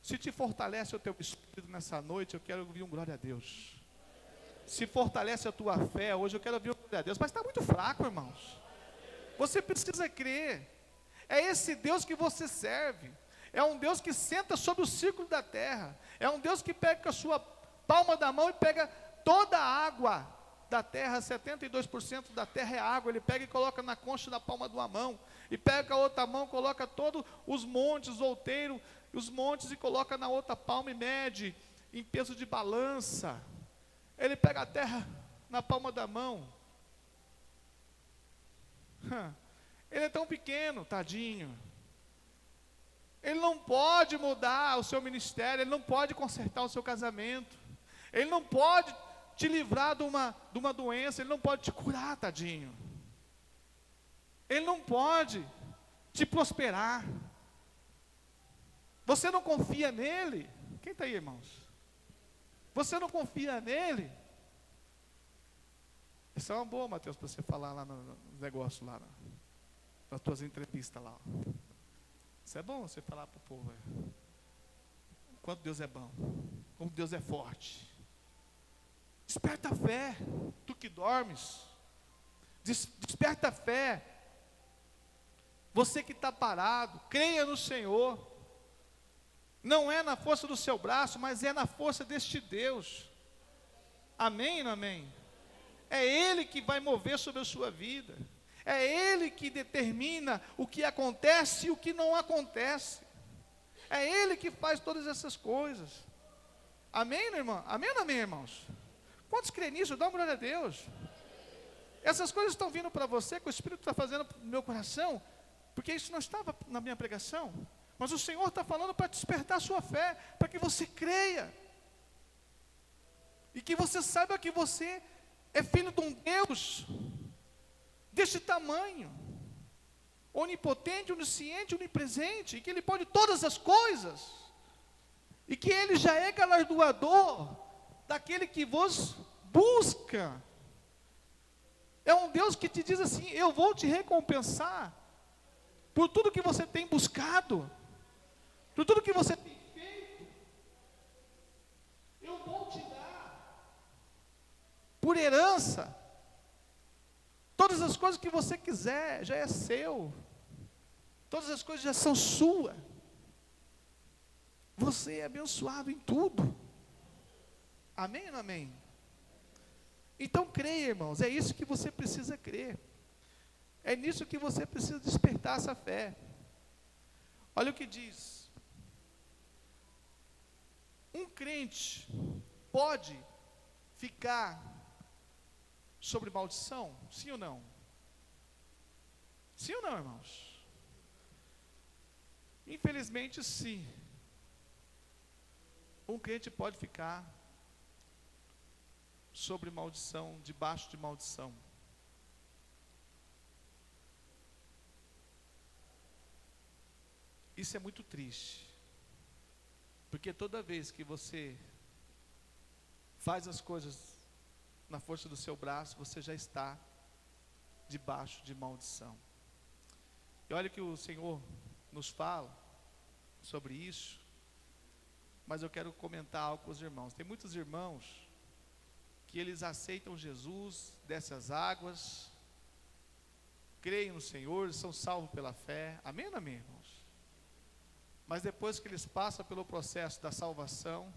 Speaker 1: Se te fortalece o teu espírito nessa noite, eu quero ouvir um glória a Deus. Se fortalece a tua fé, hoje eu quero ouvir um glória a Deus. Mas está muito fraco, irmãos. Você precisa crer. É esse Deus que você serve. É um Deus que senta sobre o círculo da terra. É um Deus que pega com a sua palma da mão e pega toda a água da terra. 72% da terra é água. Ele pega e coloca na concha da palma de uma mão. E pega com a outra mão, coloca todos os montes, outeiro, os montes, e coloca na outra palma e mede em peso de balança. Ele pega a terra na palma da mão. Ele é tão pequeno, tadinho. Ele não pode mudar o seu ministério, ele não pode consertar o seu casamento, ele não pode te livrar de uma doença, ele não pode te curar, tadinho. Ele não pode te prosperar. Você não confia nele? Quem está aí, irmãos? Você não confia nele? Isso é uma boa, Mateus, para você falar lá no negócio, lá nas tuas entrevistas lá. Isso é bom você falar para o povo. Quanto Deus é bom, como Deus é forte. Desperta a fé, tu que dormes. Desperta a fé. Você que está parado, creia no Senhor. Não é na força do seu braço, mas é na força deste Deus. Amém ou não amém? É Ele que vai mover sobre a sua vida. É Ele que determina o que acontece e o que não acontece. É Ele que faz todas essas coisas. Amém, irmão? Amém ou não amém, irmãos? Quantos creem nisso? Dá uma glória a Deus. Essas coisas estão vindo para você, que o Espírito está fazendo no meu coração, porque isso não estava na minha pregação. Mas o Senhor está falando para despertar a sua fé, para que você creia. E que você saiba que você é filho de um Deus deste tamanho, onipotente, onisciente, onipresente, e que Ele pode todas as coisas, e que Ele já é galardoador daquele que vos busca. É um Deus que te diz assim: eu vou te recompensar por tudo que você tem buscado, por tudo que você tem feito. Eu vou te dar por herança. Todas as coisas que você quiser, já é seu. Todas as coisas já são suas. Você é abençoado em tudo. Amém ou não amém? Então creia, irmãos, é isso que você precisa crer. É nisso que você precisa despertar essa fé. Olha o que diz. crente pode ficar sobre maldição? Sim ou não? Sim ou não, irmãos? Infelizmente, sim. Um crente pode ficar sobre maldição, debaixo de maldição. Isso é muito triste, porque toda vez que você faz as coisas na força do seu braço, você já está debaixo de maldição. E olha que o Senhor nos fala sobre isso, mas eu quero comentar algo com os irmãos. Tem muitos irmãos que eles aceitam Jesus, descem as águas, creem no Senhor, são salvos pela fé, amém ou amém, irmãos? Mas depois que eles passam pelo processo da salvação,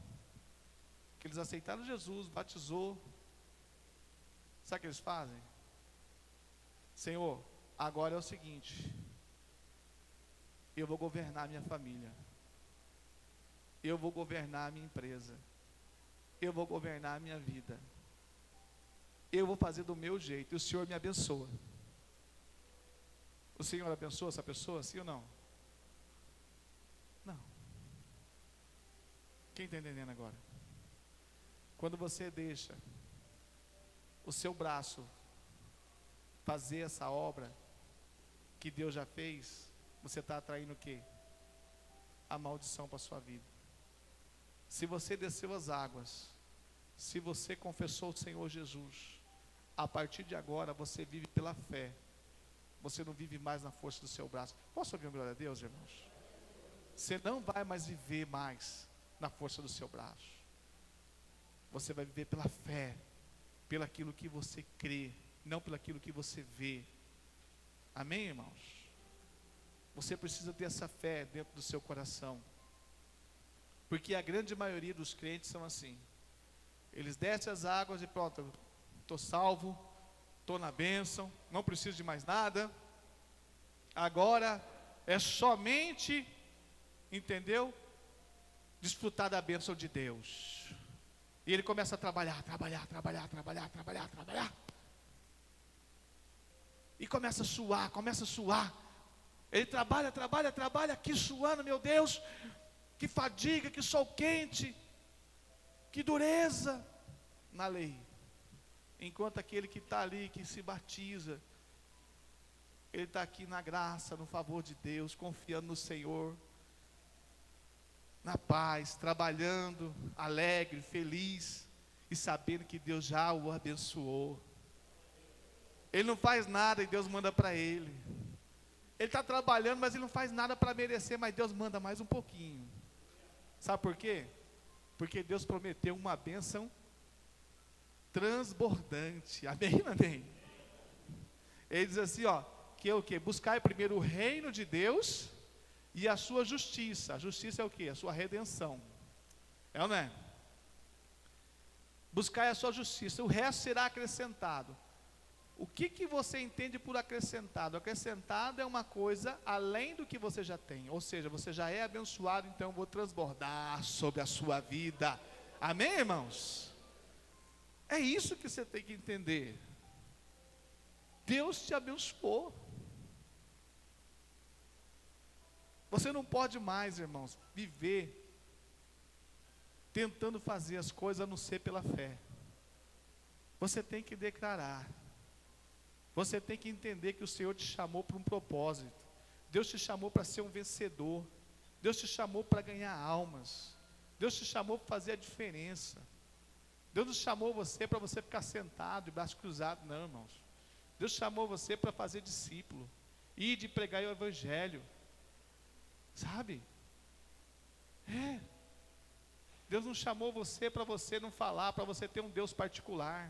Speaker 1: que eles aceitaram Jesus, batizou, sabe o que eles fazem? Senhor, agora é o seguinte, eu vou governar minha família, eu vou governar a minha empresa, eu vou governar a minha vida, eu vou fazer do meu jeito, e o Senhor me abençoa. O Senhor abençoa essa pessoa, sim ou não? Não. Quem está entendendo agora? Quando você deixa o seu braço fazer essa obra que Deus já fez, você está atraindo o quê? A maldição para a sua vida. Se você desceu as águas, se você confessou o Senhor Jesus, a partir de agora você vive pela fé, você não vive mais na força do seu braço. Posso ouvir uma glória a Deus, irmãos? Você não vai mais viver mais na força do seu braço, você vai viver pela fé, pelo aquilo que você crê, não pelo aquilo que você vê. Amém, irmãos? Você precisa ter essa fé dentro do seu coração, porque a grande maioria dos crentes são assim, eles descem as águas e pronto, estou salvo, estou na bênção, não preciso de mais nada, agora é somente, entendeu? Desfrutar da bênção de Deus. E ele começa a trabalhar. E começa a suar. Ele trabalha, aqui suando, meu Deus, que fadiga, que sol quente, que dureza na lei. Enquanto aquele que está ali, que se batiza, ele está aqui na graça, no favor de Deus, confiando no Senhor, na paz, trabalhando, alegre, feliz, e sabendo que Deus já o abençoou. Ele não faz nada e Deus manda para ele. Ele está trabalhando, mas ele não faz nada para merecer, mas Deus manda mais um pouquinho. Sabe por quê? Porque Deus prometeu uma bênção transbordante. Amém, amém? Ele diz assim, ó, que é o quê? Buscai primeiro o reino de Deus e a sua justiça. A justiça é o quê? A sua redenção. É ou não é? Buscai a sua justiça, o resto será acrescentado. O que você entende por acrescentado? Acrescentado é uma coisa além do que você já tem. Ou seja, você já é abençoado, então eu vou transbordar sobre a sua vida. Amém, irmãos? É isso que você tem que entender. Deus te abençoou. Você não pode mais, irmãos, viver tentando fazer as coisas a não ser pela fé. Você tem que declarar. Você tem que entender que o Senhor te chamou para um propósito. Deus te chamou para ser um vencedor. Deus te chamou para ganhar almas. Deus te chamou para fazer a diferença. Deus não chamou você para você ficar sentado de braço cruzado, não, irmãos. Deus chamou você para fazer discípulo, ir de pregar o evangelho, sabe? Deus não chamou você para você não falar, para você ter um Deus particular.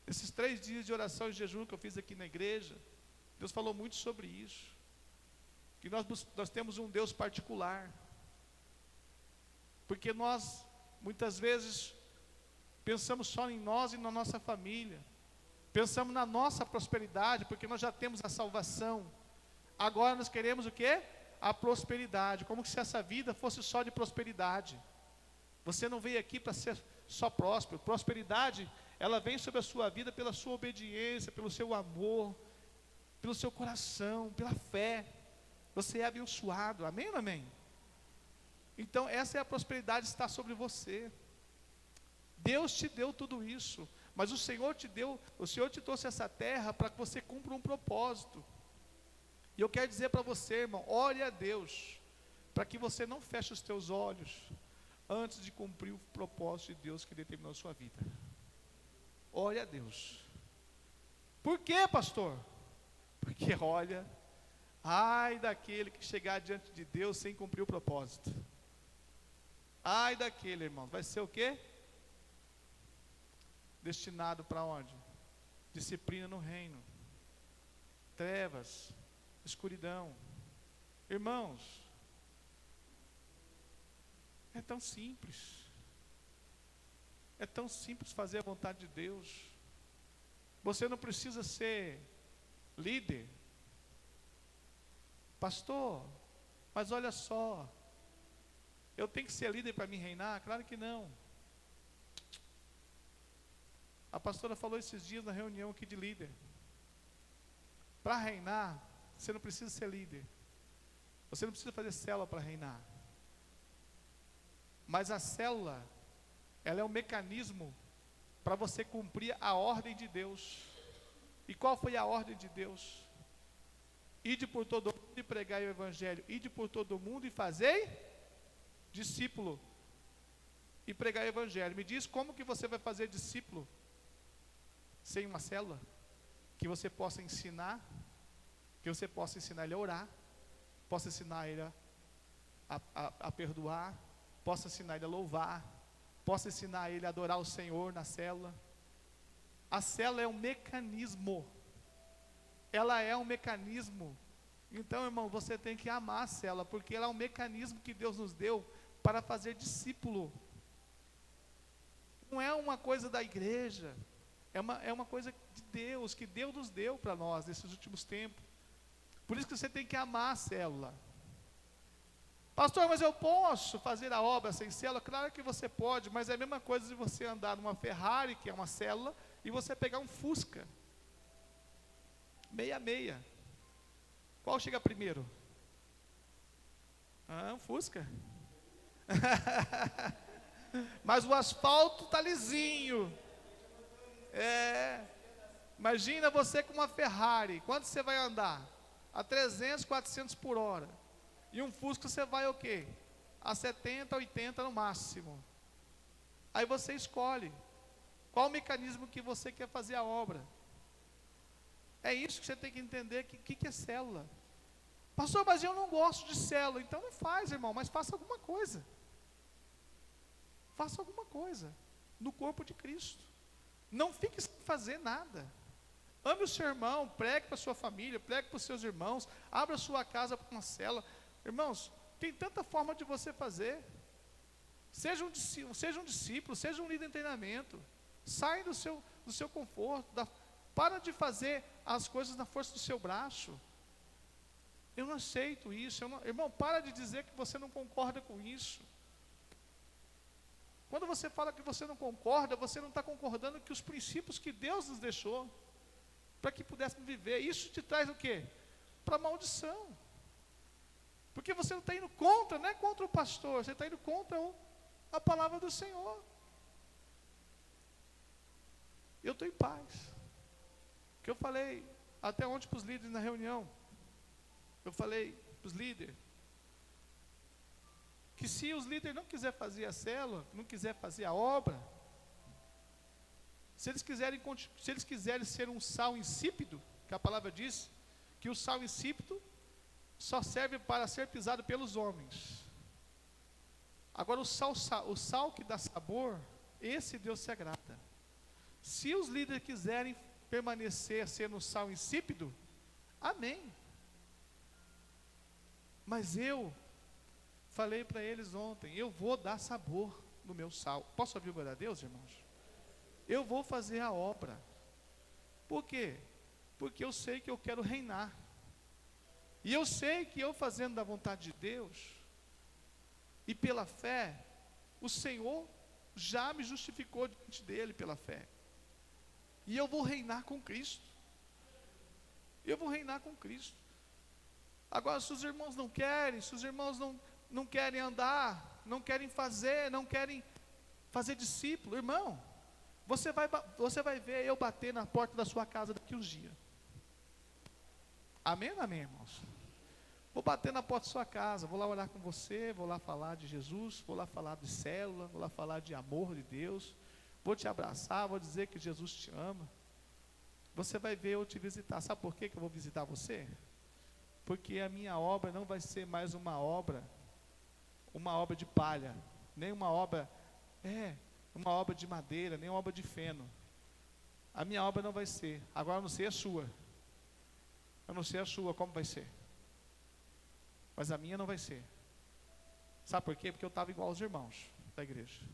Speaker 1: Esses 3 dias de oração e jejum que eu fiz aqui na igreja, Deus falou muito sobre isso, que nós temos um Deus particular, porque nós muitas vezes pensamos só em nós e na nossa família, pensamos na nossa prosperidade, porque nós já temos a salvação. Agora nós queremos o quê? a prosperidade, como se essa vida fosse só de prosperidade. Você não veio aqui para ser só próspero. Prosperidade, ela vem sobre a sua vida pela sua obediência, pelo seu amor, pelo seu coração, pela fé. Você é abençoado, amém ou não amém? Então essa é a prosperidade que está sobre você. Deus te deu tudo isso, mas o Senhor te trouxe essa terra para que você cumpra um propósito. E eu quero dizer para você, irmão, ore a Deus, para que você não feche os teus olhos, antes de cumprir o propósito de Deus que determinou a sua vida. Ore a Deus. Por quê, pastor? Porque olha, ai daquele que chegar diante de Deus sem cumprir o propósito. Ai daquele, irmão, vai ser o quê? Destinado para onde? Disciplina no reino, trevas, escuridão. Irmãos, é tão simples. É tão simples fazer a vontade de Deus. Você não precisa ser líder. Pastor, mas olha só, eu tenho que ser líder para me reinar? Claro que não. A pastora falou esses dias na reunião aqui de líder. Para reinar, você não precisa ser líder. Você não precisa fazer célula para reinar. Mas a célula, ela é um mecanismo para você cumprir a ordem de Deus. E qual foi a ordem de Deus? Ide por todo mundo e pregai o evangelho. Ide por todo mundo e fazei discípulo. E pregai o evangelho. Me diz como que você vai fazer discípulo sem uma célula? Que você possa ensinar, que você possa ensinar ele a orar, possa ensinar ele a perdoar, possa ensinar ele a louvar, possa ensinar ele a adorar o Senhor na célula. A célula é um mecanismo. Ela é um mecanismo. Então, irmão, você tem que amar a célula, porque ela é um mecanismo que Deus nos deu para fazer discípulo. Não é uma coisa da igreja, é uma coisa de Deus, que Deus nos deu para nós nesses últimos tempos. Por isso que você tem que amar a célula. Pastor, mas eu posso fazer a obra sem célula? Claro que você pode, mas é a mesma coisa de você andar numa Ferrari, que é uma célula, e você pegar um Fusca, meia. Qual chega primeiro? Um Fusca. Mas o asfalto está lisinho. Imagina você com uma Ferrari, quanto você vai andar? A 300, 400 por hora. E um Fusca você vai o quê? A 70, 80 no máximo. Aí você escolhe qual o mecanismo que você quer fazer a obra. É isso que você tem que entender, que é célula. Pastor, mas eu não gosto de célula. Então não faz, irmão, mas faça alguma coisa. Faça alguma coisa no corpo de Cristo. Não fique sem fazer nada. Ame o seu irmão, pregue para a sua família, pregue para os seus irmãos, abra a sua casa para uma célula. Irmãos, tem tanta forma de você fazer. Seja um discípulo, seja um líder em treinamento. Saia do seu conforto, para de fazer as coisas na força do seu braço. Eu não aceito isso. Irmão, para de dizer que você não concorda com isso. Quando você fala que você não concorda, você não está concordando com os princípios que Deus nos deixou, para que pudéssemos viver. Isso te traz o quê? Para maldição. Porque você não está indo contra, não é contra o pastor, você está indo contra a palavra do Senhor. Eu estou em paz. Que eu falei até ontem para os líderes na reunião. Eu falei para os líderes que se os líderes não quiserem fazer a célula, não quiserem fazer a obra, se eles quiserem ser um sal insípido, que a palavra diz que o sal insípido só serve para ser pisado pelos homens. Agora o sal que dá sabor, esse Deus se agrada. Se os líderes quiserem permanecer sendo um sal insípido, amém. Mas eu falei para eles ontem, eu vou dar sabor no meu sal. Posso ouvir o glória a Deus, irmãos? Eu vou fazer a obra. Por quê? Porque eu sei que eu quero reinar. E eu sei que eu fazendo da vontade de Deus, e pela fé, o Senhor já me justificou diante dele pela fé. E eu vou reinar com Cristo. Eu vou reinar com Cristo. Agora, se os irmãos não querem, se os irmãos não querem andar, não querem fazer discípulo, irmão, você vai ver eu bater na porta da sua casa daqui uns dias. Amém, amém, irmãos? Vou bater na porta da sua casa, vou lá orar com você, vou lá falar de Jesus, vou lá falar de célula, vou lá falar de amor de Deus, vou te abraçar, vou dizer que Jesus te ama. Você vai ver eu te visitar. Sabe por que eu vou visitar você? Porque a minha obra não vai ser mais uma obra de palha, nem uma obra de madeira, nem uma obra de feno. A minha obra não vai ser. Agora eu não sei a sua. Eu não sei a sua como vai ser. Mas a minha não vai ser. Sabe por quê? Porque eu estava igual aos irmãos da igreja.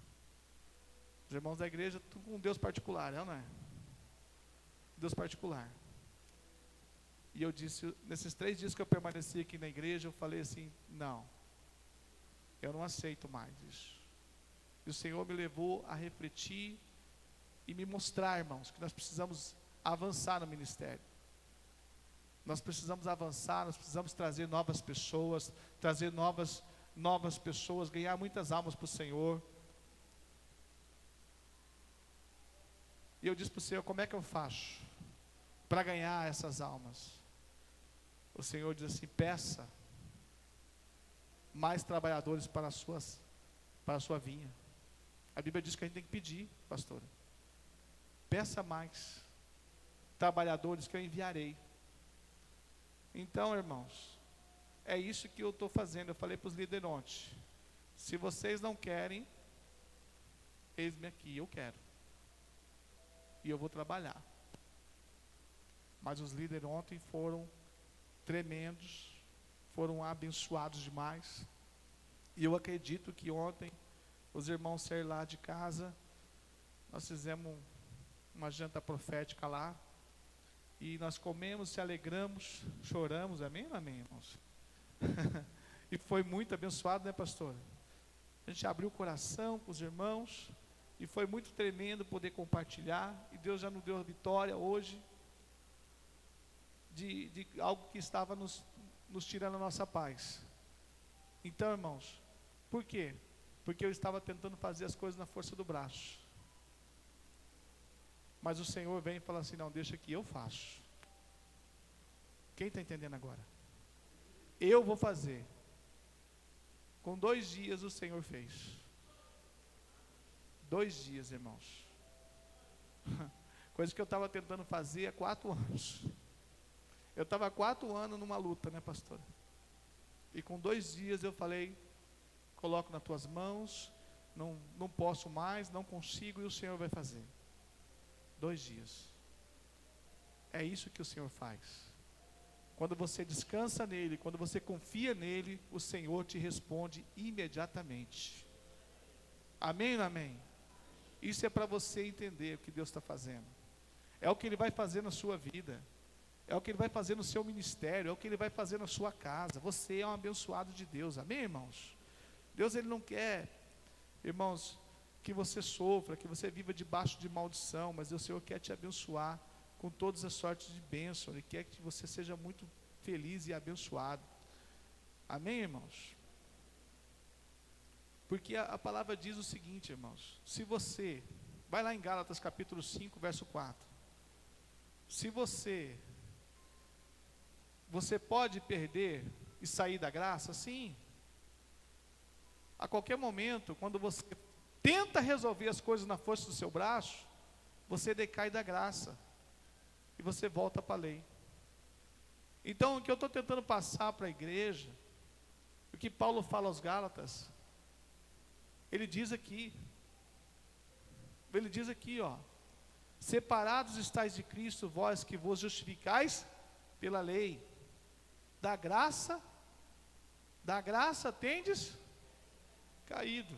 Speaker 1: Os irmãos da igreja estão com um Deus particular, não é? Deus particular. E eu disse, nesses 3 dias que eu permaneci aqui na igreja, eu falei assim, não, eu não aceito mais isso. E o Senhor me levou a refletir e me mostrar, irmãos, que nós precisamos avançar no ministério. Nós precisamos avançar, nós precisamos trazer novas pessoas, ganhar muitas almas para o Senhor. E eu disse para o Senhor, como é que eu faço para ganhar essas almas? O Senhor diz assim, peça mais trabalhadores para a sua vinha. A Bíblia diz que a gente tem que pedir, pastora. Peça mais trabalhadores que eu enviarei. Então, irmãos, é isso que eu estou fazendo. Eu falei para os líderes ontem, se vocês não querem, eis-me aqui, eu quero. E eu vou trabalhar. Mas os líderes ontem foram tremendos, foram abençoados demais. E eu acredito que ontem, os irmãos saíram lá de casa, nós fizemos uma janta profética lá, e nós comemos, se alegramos, choramos, amém, amém, irmãos? E foi muito abençoado, né, pastor? A gente abriu o coração com os irmãos, e foi muito tremendo poder compartilhar, e Deus já nos deu a vitória hoje, de algo que estava nos tirando a nossa paz. Então, irmãos, por quê? Porque eu estava tentando fazer as coisas na força do braço. Mas o Senhor vem e fala assim, não, deixa que eu faço. Quem está entendendo agora? Eu vou fazer. Com 2 dias o Senhor fez. 2 dias, irmãos. Coisa que eu estava tentando fazer há 4 anos. Eu estava há 4 anos numa luta, né, pastora? E com 2 dias eu falei, coloco nas tuas mãos, não posso mais, não consigo, e o Senhor vai fazer. 2 dias. É isso que o Senhor faz. Quando você descansa nele, quando você confia nele, o Senhor te responde imediatamente. Amém ou não amém? Isso é para você entender o que Deus está fazendo. É o que Ele vai fazer na sua vida. É o que Ele vai fazer no seu ministério. É o que Ele vai fazer na sua casa. Você é um abençoado de Deus. Amém, irmãos? Deus, Ele não quer, irmãos, que você sofra, que você viva debaixo de maldição, mas o Senhor quer te abençoar com todas as sortes de bênção. Ele quer que você seja muito feliz e abençoado. Amém, irmãos? Porque a palavra diz o seguinte, irmãos, se você, vai lá em Gálatas capítulo 5, verso 4, se você pode perder e sair da graça? Sim. A qualquer momento, quando você tenta resolver as coisas na força do seu braço, você decai da graça, e você volta para a lei. Então, o que eu estou tentando passar para a igreja, o que Paulo fala aos Gálatas, ele diz aqui, ó, separados estáis de Cristo, vós que vos justificais pela lei, da graça tendes caído.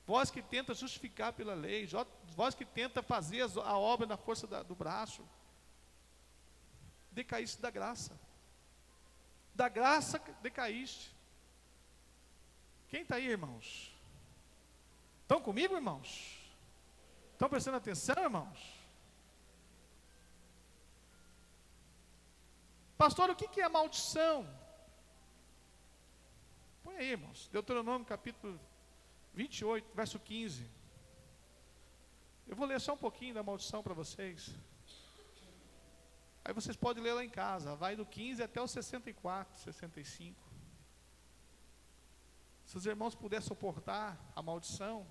Speaker 1: Vós que tenta justificar pela lei, vós que tenta fazer a obra na força do braço, decaíste da graça. Da graça decaíste. Quem está aí, irmãos? Estão comigo, irmãos? Estão prestando atenção, irmãos? Pastor, o que é maldição? Põe aí, irmãos, Deuteronômio capítulo 28, verso 15. Eu vou ler só um pouquinho da maldição para vocês. Aí vocês podem ler lá em casa, vai do 15 até o 64, 65. Se os irmãos puderem suportar a maldição,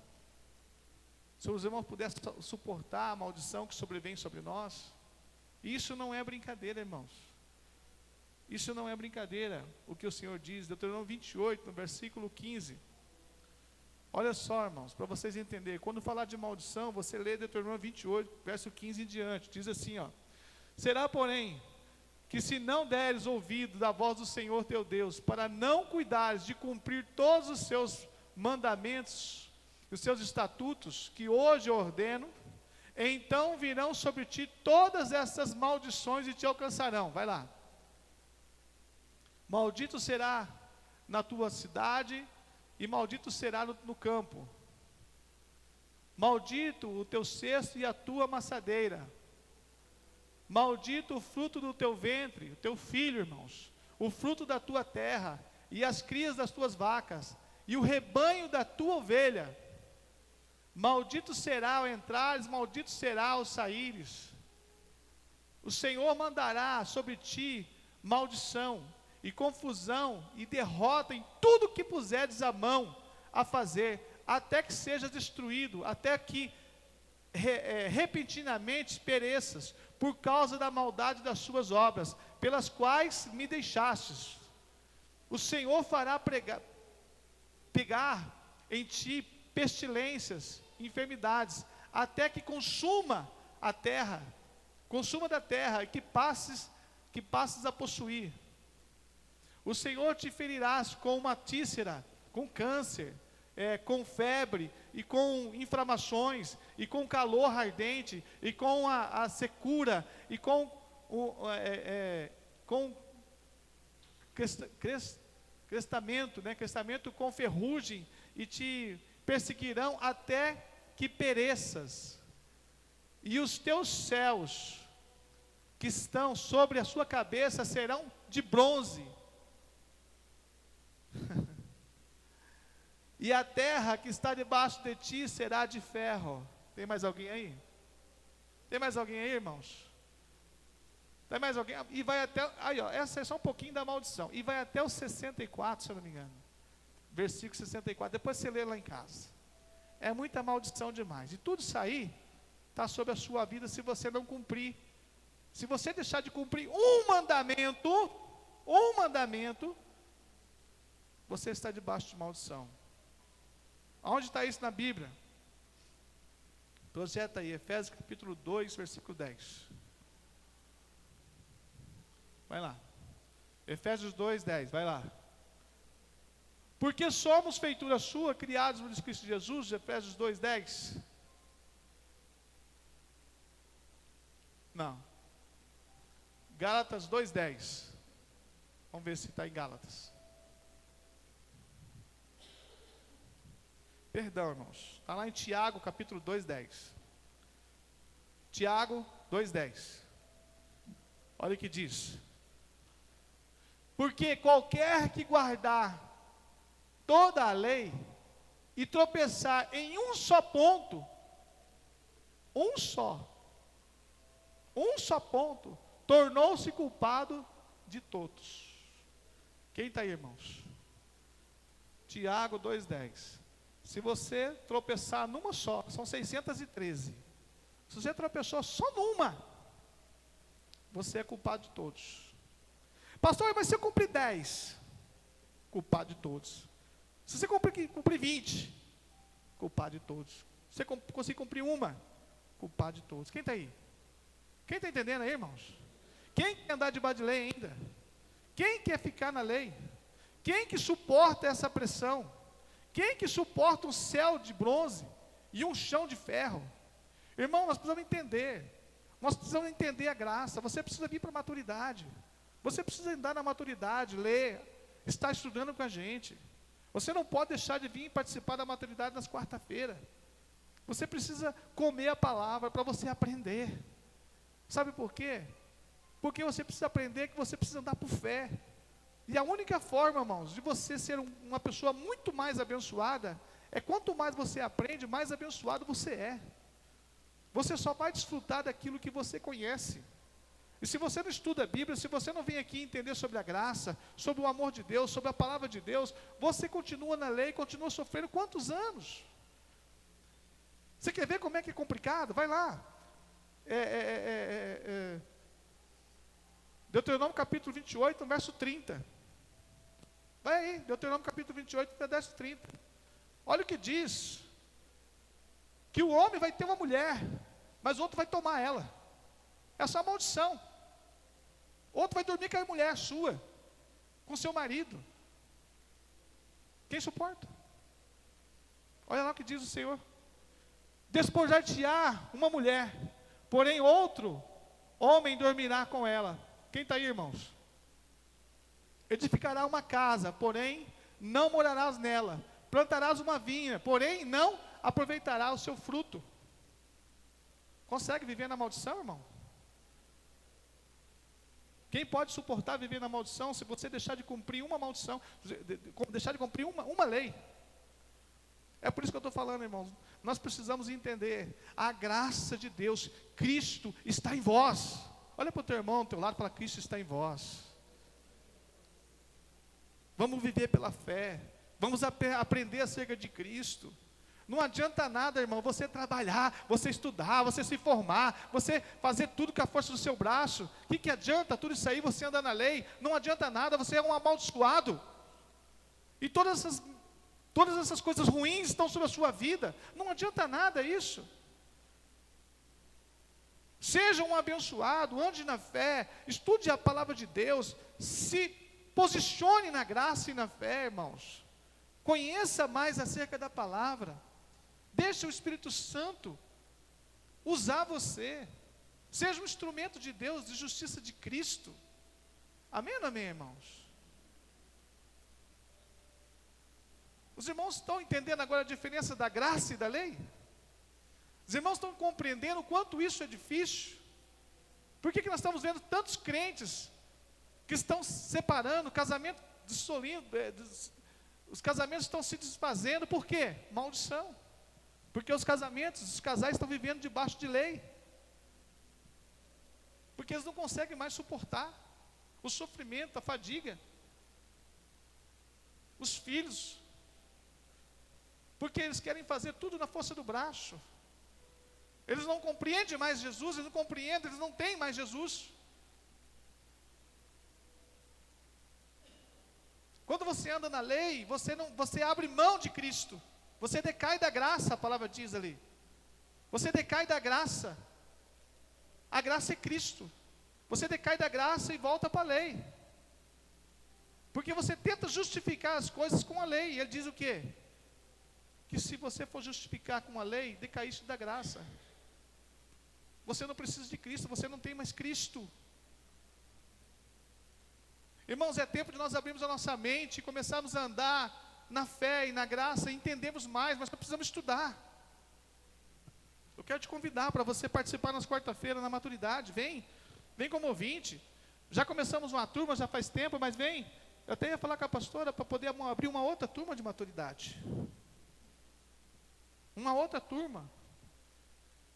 Speaker 1: se os irmãos puderem suportar a maldição que sobrevém sobre nós, isso não é brincadeira, irmãos. Isso não é brincadeira, o que o Senhor diz, Deuteronômio 28, no versículo 15. Olha só, irmãos, para vocês entenderem, quando falar de maldição, você lê Deuteronômio 28, verso 15 em diante, diz assim, ó: será, porém, que se não deres ouvido da voz do Senhor teu Deus, para não cuidares de cumprir todos os seus mandamentos, os seus estatutos, que hoje eu ordeno, então virão sobre ti todas essas maldições e te alcançarão. Vai lá. Maldito será na tua cidade, e maldito será no campo. Maldito o teu cesto e a tua amassadeira. Maldito o fruto do teu ventre, o teu filho, irmãos, o fruto da tua terra, e as crias das tuas vacas, e o rebanho da tua ovelha. Maldito será ao entrares, maldito será ao saíres. O Senhor mandará sobre ti maldição, e confusão, e derrota em tudo que puseres a mão a fazer, até que sejas destruído, até que repentinamente pereças, por causa da maldade das suas obras, pelas quais me deixastes. O Senhor fará pegar em ti pestilências, enfermidades, até que consuma a terra, consuma da terra, e que passes a possuir. O Senhor te ferirás com uma tícera, com câncer, com febre, e com inflamações, e com calor ardente, e com a secura, e com crestamento, crestamento com ferrugem, e te perseguirão até que pereças. E os teus céus, que estão sobre a sua cabeça, serão de bronze. E a terra que está debaixo de ti será de ferro. Tem mais alguém aí? Tem mais alguém aí, irmãos? Tem mais alguém? E vai até, aí ó, essa é só um pouquinho da maldição. E vai até o 64, se eu não me engano. Versículo 64, depois você lê lá em casa. É muita maldição demais. E tudo isso aí está sobre a sua vida se você não cumprir. Se você deixar de cumprir um mandamento, você está debaixo de maldição. Onde está isso na Bíblia? Projeta aí, Efésios capítulo 2, versículo 10. Vai lá. Efésios 2, 10, vai lá. Porque somos feitura sua, criados por Cristo Jesus, Efésios 2, 10. Não. Gálatas 2, 10. Vamos ver se está em Gálatas. Perdão, irmãos. Está lá em Tiago, capítulo 2, 10. Tiago 2, 10. Olha o que diz. Porque qualquer que guardar toda a lei e tropeçar em um só ponto, um só ponto, tornou-se culpado de todos. Quem está aí, irmãos? Tiago 2,10. Se você tropeçar numa só, são 613. Se você tropeçou só numa, você é culpado de todos. Pastor, mas se eu cumprir 10, culpado de todos. Se você cumprir 20, culpado de todos. Se você conseguir cumprir uma, culpado de todos. Quem está aí? Quem está entendendo aí, irmãos? Quem quer andar debaixo de lei ainda? Quem quer ficar na lei? Quem que suporta essa pressão? Quem que suporta um céu de bronze e um chão de ferro? Irmão, nós precisamos entender. Nós precisamos entender a graça. Você precisa vir para a maturidade. Você precisa andar na maturidade, ler, estar estudando com a gente. Você não pode deixar de vir participar da maturidade nas quarta-feiras. Você precisa comer a palavra para você aprender. Sabe por quê? Porque você precisa aprender que você precisa andar por fé. E a única forma, irmãos, de você ser uma pessoa muito mais abençoada, é quanto mais você aprende, mais abençoado você é. Você só vai desfrutar daquilo que você conhece. E se você não estuda a Bíblia, se você não vem aqui entender sobre a graça, sobre o amor de Deus, sobre a palavra de Deus, você continua na lei, continua sofrendo quantos anos? Você quer ver como é que é complicado? Vai lá. Deuteronômio capítulo 28, verso 30. Vai aí, Deuteronômio capítulo 28, verso 30. Olha o que diz. Que o homem vai ter uma mulher, mas o outro vai tomar ela. Essa é uma maldição. Outro vai dormir com a mulher sua, com seu marido. Quem suporta? Olha lá o que diz o Senhor. Despojar-te-á uma mulher, porém outro homem dormirá com ela. Quem está aí, irmãos? Edificará uma casa, porém não morarás nela. Plantarás uma vinha, porém não aproveitará o seu fruto. Consegue viver na maldição, irmão? Quem pode suportar viver na maldição se você deixar de cumprir uma maldição, deixar de cumprir uma lei? É por isso que eu estou falando, irmãos. Nós precisamos entender a graça de Deus. Cristo está em vós. Olha para o teu irmão ao teu lado e fala: Cristo está em vós. Vamos viver pela fé. Vamos aprender acerca de Cristo. Não adianta nada, irmão, você trabalhar, você estudar, você se formar, você fazer tudo com a força do seu braço. O que adianta tudo isso aí, você anda na lei? Não adianta nada, você é um amaldiçoado. E todas essas coisas ruins estão sobre a sua vida. Não adianta nada isso. Seja um abençoado, ande na fé, estude a palavra de Deus, se posicione na graça e na fé, irmãos. Conheça mais acerca da palavra. Deixe o Espírito Santo usar você. Seja um instrumento de Deus, de justiça de Cristo. Amém ou não amém, irmãos? Os irmãos estão entendendo agora a diferença da graça e da lei? Os irmãos estão compreendendo o quanto isso é difícil? Por que nós estamos vendo tantos crentes que estão se separando, casamento dissolindo, os casamentos estão se desfazendo? Por quê? Maldição. Porque os casais estão vivendo debaixo de lei. Porque eles não conseguem mais suportar o sofrimento, a fadiga. Os filhos. Porque eles querem fazer tudo na força do braço. Eles não compreendem mais Jesus, eles não compreendem, eles não têm mais Jesus. Quando você anda na lei, você abre mão de Cristo. Você decai da graça, a palavra diz ali. Você decai da graça. A graça é Cristo. Você decai da graça e volta para a lei. Porque você tenta justificar as coisas com a lei. E ele diz o quê? Que se você for justificar com a lei, decaíste da graça. Você não precisa de Cristo, você não tem mais Cristo. Irmãos, é tempo de nós abrirmos a nossa mente e começarmos a andar na fé e na graça, e entendemos mais, mas nós precisamos estudar. Eu quero te convidar para você participar nas quarta-feiras, na maturidade. Vem como ouvinte. Já começamos uma turma, já faz tempo, mas vem. Eu até ia falar com a pastora para poder abrir uma outra turma de maturidade. Uma outra turma.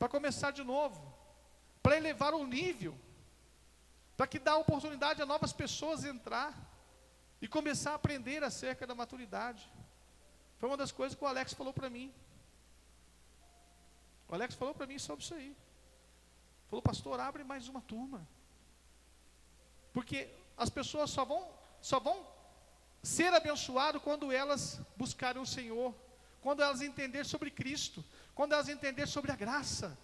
Speaker 1: Para começar de novo. Para elevar o nível. Para que dá oportunidade a novas pessoas entrar e começar a aprender acerca da maturidade. Foi uma das coisas que o Alex falou para mim. O Alex falou para mim sobre isso aí. Falou: pastor, abre mais uma turma. Porque as pessoas só vão ser abençoadas quando elas buscarem o Senhor, quando elas entenderem sobre Cristo, quando elas entenderem sobre a graça.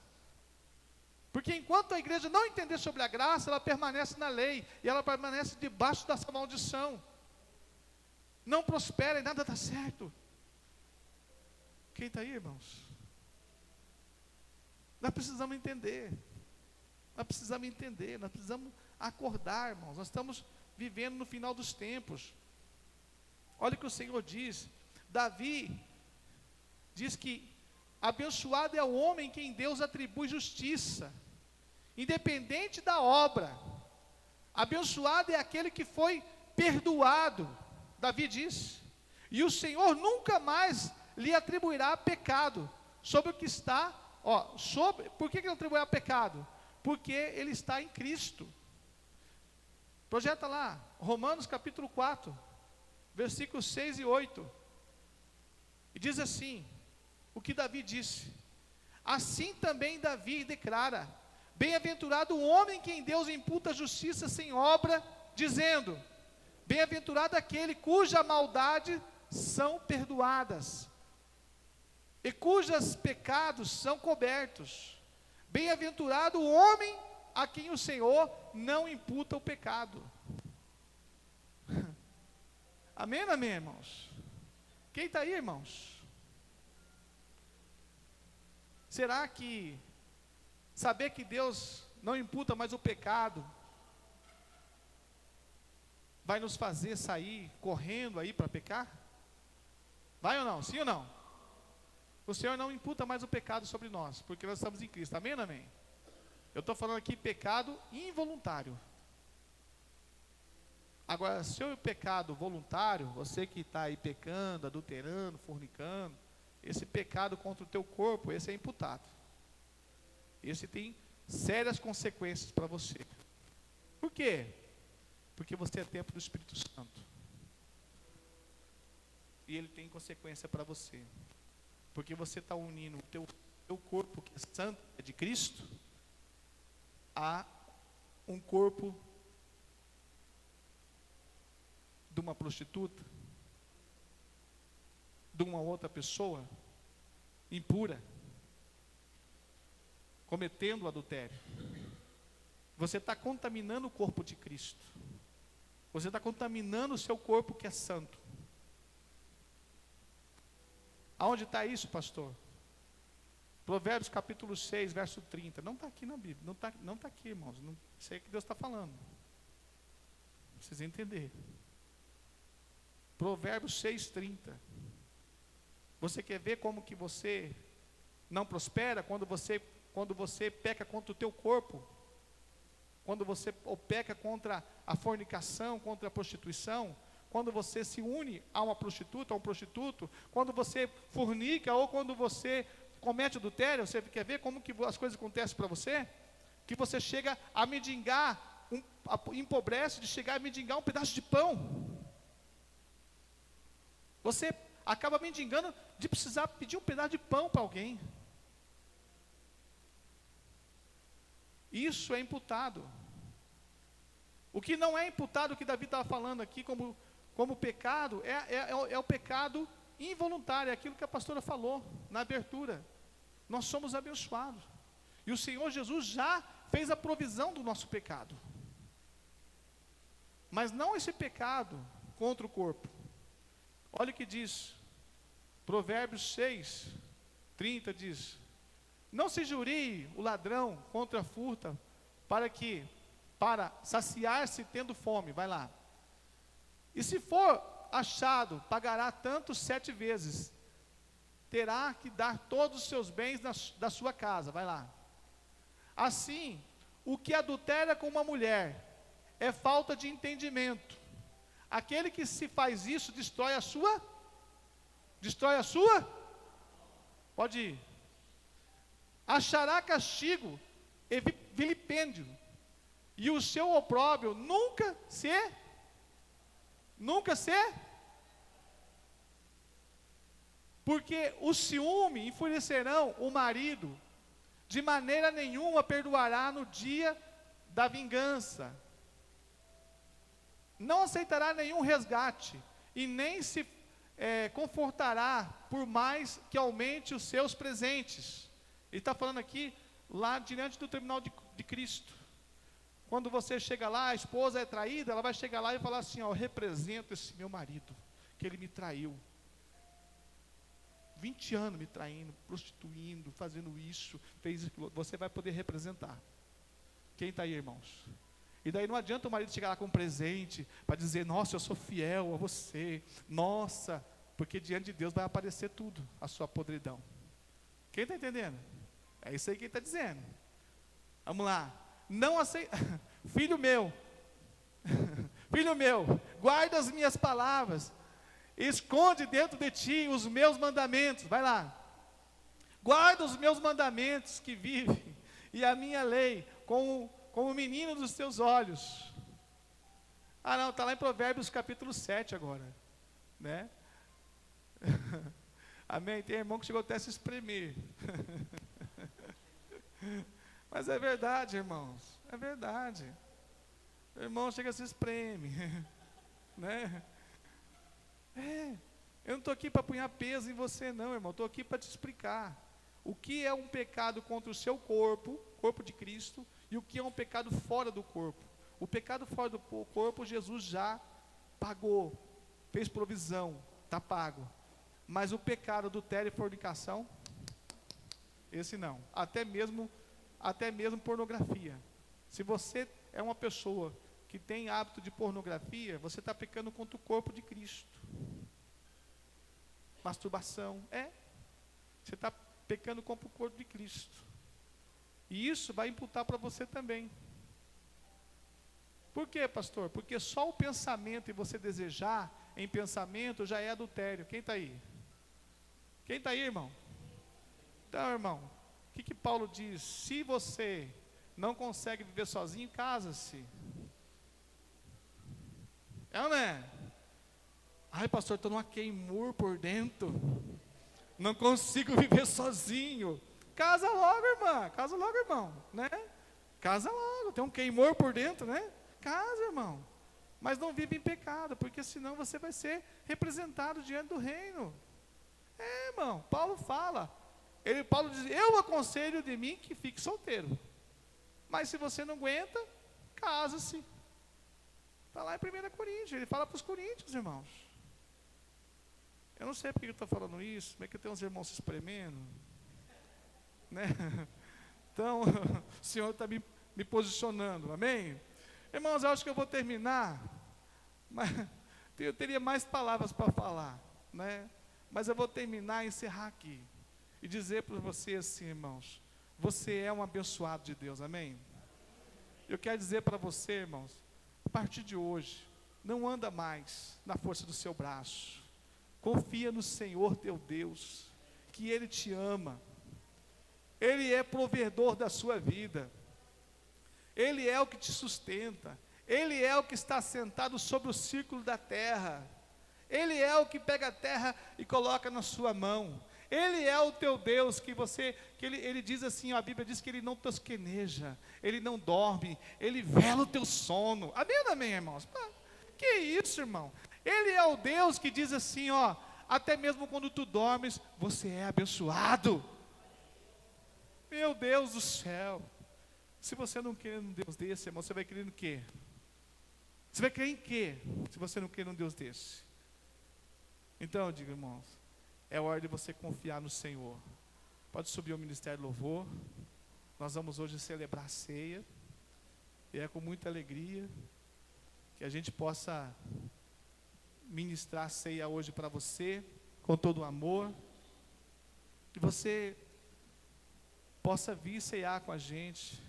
Speaker 1: Porque enquanto a igreja não entender sobre a graça, ela permanece na lei, e ela permanece debaixo dessa maldição. Não prospera e nada dá certo. Quem está aí, irmãos? Nós precisamos entender. Nós precisamos acordar, irmãos. Nós estamos vivendo no final dos tempos. Olha o que o Senhor diz. Davi diz que abençoado é o homem quem Deus atribui justiça, independente da obra. Abençoado é aquele que foi perdoado, Davi diz, e o Senhor nunca mais lhe atribuirá pecado sobre o que está, por que ele atribuirá pecado? Porque ele está em Cristo. Projeta lá, Romanos capítulo 4, versículos 6 e 8, e diz assim, o que Davi disse: assim também Davi declara: bem-aventurado o homem quem Deus imputa justiça sem obra, dizendo: bem-aventurado aquele cuja maldade são perdoadas, e cujos pecados são cobertos. Bem-aventurado o homem a quem o Senhor não imputa o pecado. Amém, amém, irmãos? Quem está aí, irmãos? Será que saber que Deus não imputa mais o pecado vai nos fazer sair correndo aí para pecar? Vai ou não? Sim ou não? O Senhor não imputa mais o pecado sobre nós, porque nós estamos em Cristo. Amém ou amém? Eu estou falando aqui pecado involuntário. Agora, se o pecado voluntário, você que está aí pecando, adulterando, fornicando, esse pecado contra o teu corpo, esse é imputado. Esse tem sérias consequências para você. Por quê? Porque você é templo do Espírito Santo. E ele tem consequência para você. Porque você está unindo o teu corpo, que é santo, é de Cristo, a um corpo de uma prostituta, de uma outra pessoa impura, cometendo adultério. Você está contaminando o corpo de Cristo. Você está contaminando o seu corpo que é santo. Aonde está isso, pastor? Provérbios capítulo 6, verso 30. Não está aqui na Bíblia, não está aqui, irmãos. Não sei o que Deus está falando. Precisa entender. Provérbios 6, 30. Você quer ver como que você não prospera? Quando você peca contra o teu corpo, quando você peca contra a fornicação, contra a prostituição, quando você se une a uma prostituta, a um prostituto, quando você fornica ou quando você comete adultério, você quer ver como que as coisas acontecem para você? Que você chega a mendigar, empobrece de chegar a mendigar um pedaço de pão. Você acaba mendigando de precisar pedir um pedaço de pão para alguém. Isso é imputado. O que não é imputado, o que Davi estava falando aqui como pecado, é o pecado involuntário, é aquilo que a pastora falou na abertura. Nós somos abençoados. E o Senhor Jesus já fez a provisão do nosso pecado. Mas não esse pecado contra o corpo. Olha o que diz, Provérbios 6, 30 diz: não se jurie o ladrão contra a furta, para saciar-se tendo fome, vai lá. E se for achado, pagará tanto 7 vezes, terá que dar todos os seus bens da sua casa, vai lá. Assim, o que adultera com uma mulher, é falta de entendimento. Aquele que se faz isso, destrói a sua, pode ir. Achará castigo e vilipêndio, e o seu opróbrio nunca se, porque o ciúme enfurecerão o marido, de maneira nenhuma perdoará no dia da vingança, não aceitará nenhum resgate, e nem se confortará por mais que aumente os seus presentes. Ele está falando aqui, lá diante do tribunal de Cristo. Quando você chega lá, a esposa é traída, ela vai chegar lá e falar assim: ó, eu represento esse meu marido, que ele me traiu. 20 anos me traindo, prostituindo, fazendo isso, fez aquilo. Você vai poder representar. Quem está aí, irmãos? E daí não adianta o marido chegar lá com um presente para dizer, nossa, eu sou fiel a você, nossa, porque diante de Deus vai aparecer tudo, a sua podridão. Quem está entendendo? É isso aí que ele está dizendo. Vamos lá. Não aceita, filho meu, guarda as minhas palavras, esconde dentro de ti os meus mandamentos, vai lá. Guarda os meus mandamentos que vivem, e a minha lei, como o menino dos teus olhos. Ah não, está lá em Provérbios capítulo 7 agora, né? Amém, tem irmão que chegou até a se espremer. Mas é verdade, irmãos, é verdade. O irmão chega a se espreme, né? Eu não estou aqui para apunhar peso em você não, irmão, estou aqui para te explicar o que é um pecado contra o seu corpo, corpo de Cristo, e o que é um pecado fora do corpo. O pecado fora do corpo, Jesus já pagou, fez provisão, está pago. Mas o pecado, adultério e fornicação, esse não. Até mesmo pornografia. Se você é uma pessoa que tem hábito de pornografia, você está pecando contra o corpo de Cristo. Masturbação, você está pecando contra o corpo de Cristo. E isso vai imputar para você também. Por quê, pastor? Porque só o pensamento e você desejar em pensamento já é adultério. Quem está aí? Quem está aí, irmão? Então, irmão, o que Paulo diz? Se você não consegue viver sozinho, casa-se. É ou não é? Ai, pastor, estou numa queimur por dentro. Não consigo viver sozinho. Casa logo, irmã. Casa logo, irmão. Né? Casa logo. Tem um queimor por dentro, né? Casa, irmão. Mas não vive em pecado, porque senão você vai ser representado diante do reino. Irmão, Paulo fala. Paulo diz, eu aconselho de mim que fique solteiro. Mas se você não aguenta, casa-se. Está lá em 1 Coríntios, ele fala para os coríntios, irmãos. Eu não sei porque eu estou falando isso, como é que tem uns irmãos se espremendo, né? Então, o Senhor está me posicionando, amém? Irmãos, eu acho que eu vou terminar, mas eu teria mais palavras para falar, né? Mas eu vou terminar e encerrar aqui, e dizer para você assim, irmãos, você é um abençoado de Deus, amém? Eu quero dizer para você, irmãos, a partir de hoje, não anda mais na força do seu braço, confia no Senhor teu Deus, que Ele te ama, Ele é provedor da sua vida, Ele é o que te sustenta, Ele é o que está sentado sobre o círculo da terra, Ele é o que pega a terra e coloca na sua mão, Ele é o teu Deus, Ele diz assim, a Bíblia diz que Ele não tosqueneja, Ele não dorme, Ele vela o teu sono, amém, amém, irmãos? Que isso, irmão? Ele é o Deus que diz assim, até mesmo quando tu dormes, você é abençoado. Meu Deus do céu. Se você não crer num Deus desse, irmão, você vai crer no quê? Você vai crer em quê? Se você não crer num Deus desse. Então eu digo, irmãos, é hora de você confiar no Senhor. Pode subir ao Ministério Louvor. Nós vamos hoje celebrar a ceia. E é com muita alegria que a gente possa ministrar a ceia hoje para você, com todo o amor, que você possa vir ceiar com a gente.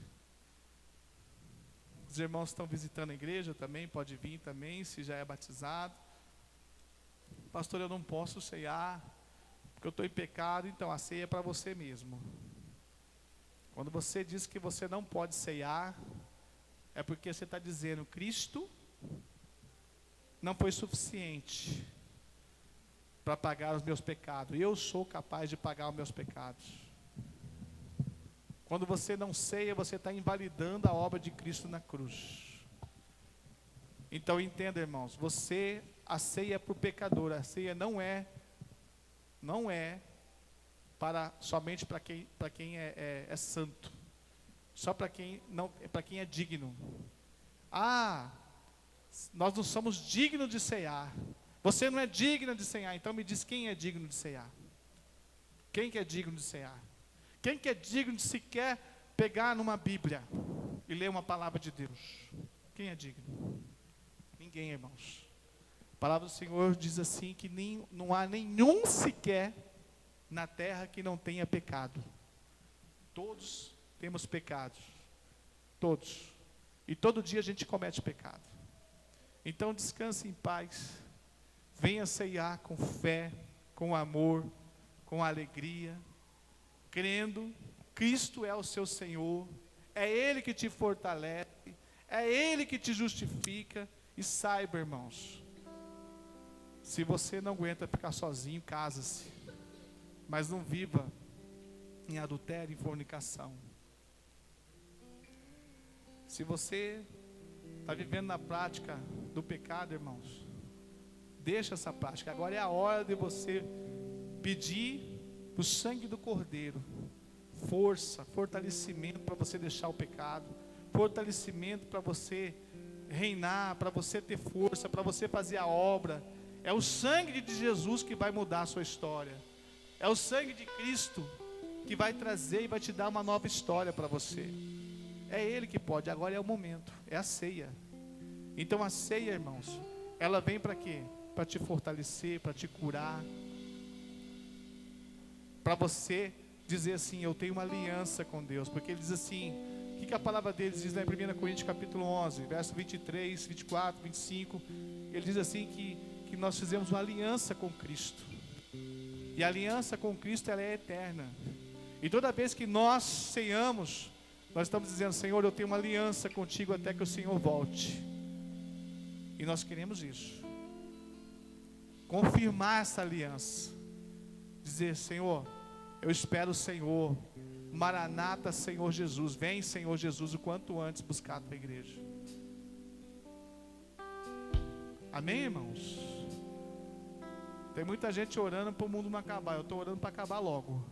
Speaker 1: Os irmãos estão visitando a igreja também, pode vir também, se já é batizado. Pastor, eu não posso ceiar, porque eu estou em pecado. Então a ceia é para você mesmo. Quando você diz que você não pode ceiar, é porque você está dizendo, Cristo não foi suficiente para pagar os meus pecados. Eu sou capaz de pagar os meus pecados. Quando você não ceia, você está invalidando a obra de Cristo na cruz. Então entenda, irmãos, a ceia é para o pecador, a ceia não é somente para quem é santo, só para quem é digno. Nós não somos dignos de ceiar. Você não é digna de ceiar, então me diz quem é digno de ceiar. Quem que é digno de ceiar? Quem que é digno de sequer pegar numa Bíblia e ler uma palavra de Deus? Quem é digno? Ninguém, irmãos. A palavra do Senhor diz assim que não há nenhum sequer na terra que não tenha pecado. Todos temos pecados. Todos. E todo dia a gente comete pecado. Então descanse em paz. Venha ceiar com fé, com amor, com alegria, crendo, Cristo é o seu Senhor, é Ele que te fortalece, é Ele que te justifica. E saiba, irmãos, se você não aguenta ficar sozinho, casa-se, mas não viva em adultério e fornicação. Se você está vivendo na prática do pecado, irmãos, deixa essa prática. Agora é a hora de você pedir o sangue do Cordeiro, força, fortalecimento para você deixar o pecado, fortalecimento para você reinar, para você ter força, para você fazer a obra. É o sangue de Jesus que vai mudar a sua história. É o sangue de Cristo que vai trazer e vai te dar uma nova história para você. É Ele que pode. Agora é o momento, é a ceia. Então a ceia, irmãos, ela vem para quê? Para te fortalecer, para te curar, para você dizer assim: eu tenho uma aliança com Deus. Porque Ele diz assim, o que a palavra dele diz lá em 1 Coríntios capítulo 11, verso 23, 24, 25, ele diz assim que nós fizemos uma aliança com Cristo, e a aliança com Cristo ela é eterna, e toda vez que nós ceiamos, nós estamos dizendo: Senhor, eu tenho uma aliança contigo até que o Senhor volte, e nós queremos isso, confirmar essa aliança, dizer: Senhor, eu espero o Senhor, Maranata, Senhor Jesus, vem Senhor Jesus o quanto antes buscar a tua igreja. Amém, irmãos? Tem muita gente orando para o mundo não acabar. Eu estou orando para acabar logo.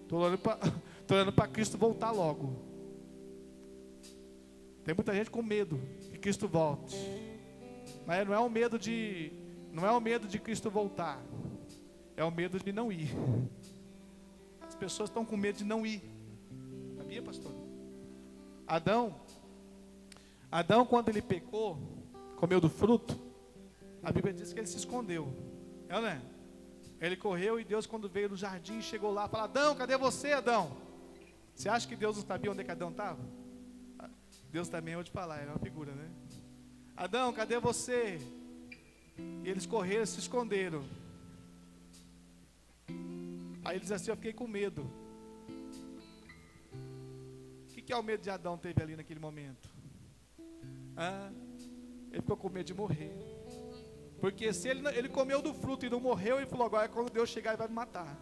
Speaker 1: Estou orando para Cristo voltar logo. Tem muita gente com medo que Cristo volte. Mas não é o medo de Cristo voltar, é o medo de não ir. As pessoas estão com medo de não ir. Sabia, pastor? Adão, quando ele pecou, comeu do fruto, a Bíblia diz que ele se escondeu. É ou não é? Ele correu, e Deus, quando veio no jardim, chegou lá e falou: Adão, cadê você, Adão? Você acha que Deus não sabia onde é que Adão estava? Deus também, eu vou te falar, é uma figura, né? Adão, cadê você? E eles correram, se esconderam. Aí ele diz assim: eu fiquei com medo. O que é o medo de Adão teve ali naquele momento? Ele ficou com medo de morrer. Porque se ele comeu do fruto e não morreu, ele falou: agora é quando Deus chegar, ele vai me matar.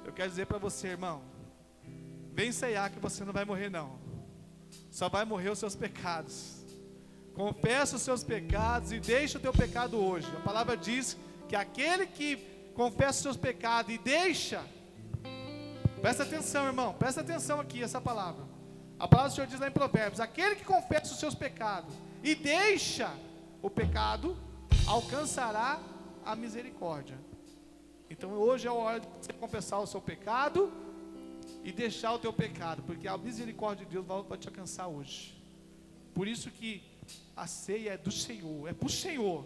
Speaker 1: Eu quero dizer para você, irmão, vem ceiar que você não vai morrer não. Só vai morrer os seus pecados. Confessa os seus pecados e deixa o teu pecado hoje. A palavra diz que aquele que confessa os seus pecados e deixa, presta atenção, irmão, presta atenção aqui, essa palavra. A palavra do Senhor diz lá em Provérbios: aquele que confessa os seus pecados e deixa o pecado, alcançará a misericórdia. Então hoje é a hora de você confessar o seu pecado e deixar o teu pecado, porque a misericórdia de Deus vai te alcançar hoje. Por isso que a ceia é do Senhor, é para o Senhor,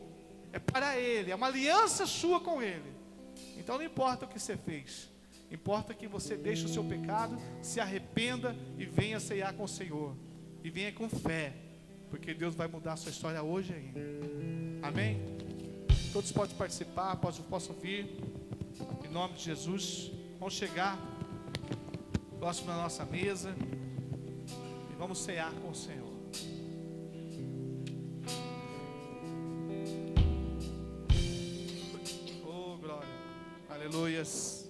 Speaker 1: é para Ele, é uma aliança sua com Ele. Então não importa o que você fez, importa que você deixe o seu pecado, se arrependa e venha ceiar com o Senhor, e venha com fé, porque Deus vai mudar a sua história hoje ainda. Amém? Todos podem participar, possam vir, em nome de Jesus. Vamos chegar próximo da nossa mesa e vamos cear com o Senhor. Oh, glória, aleluias.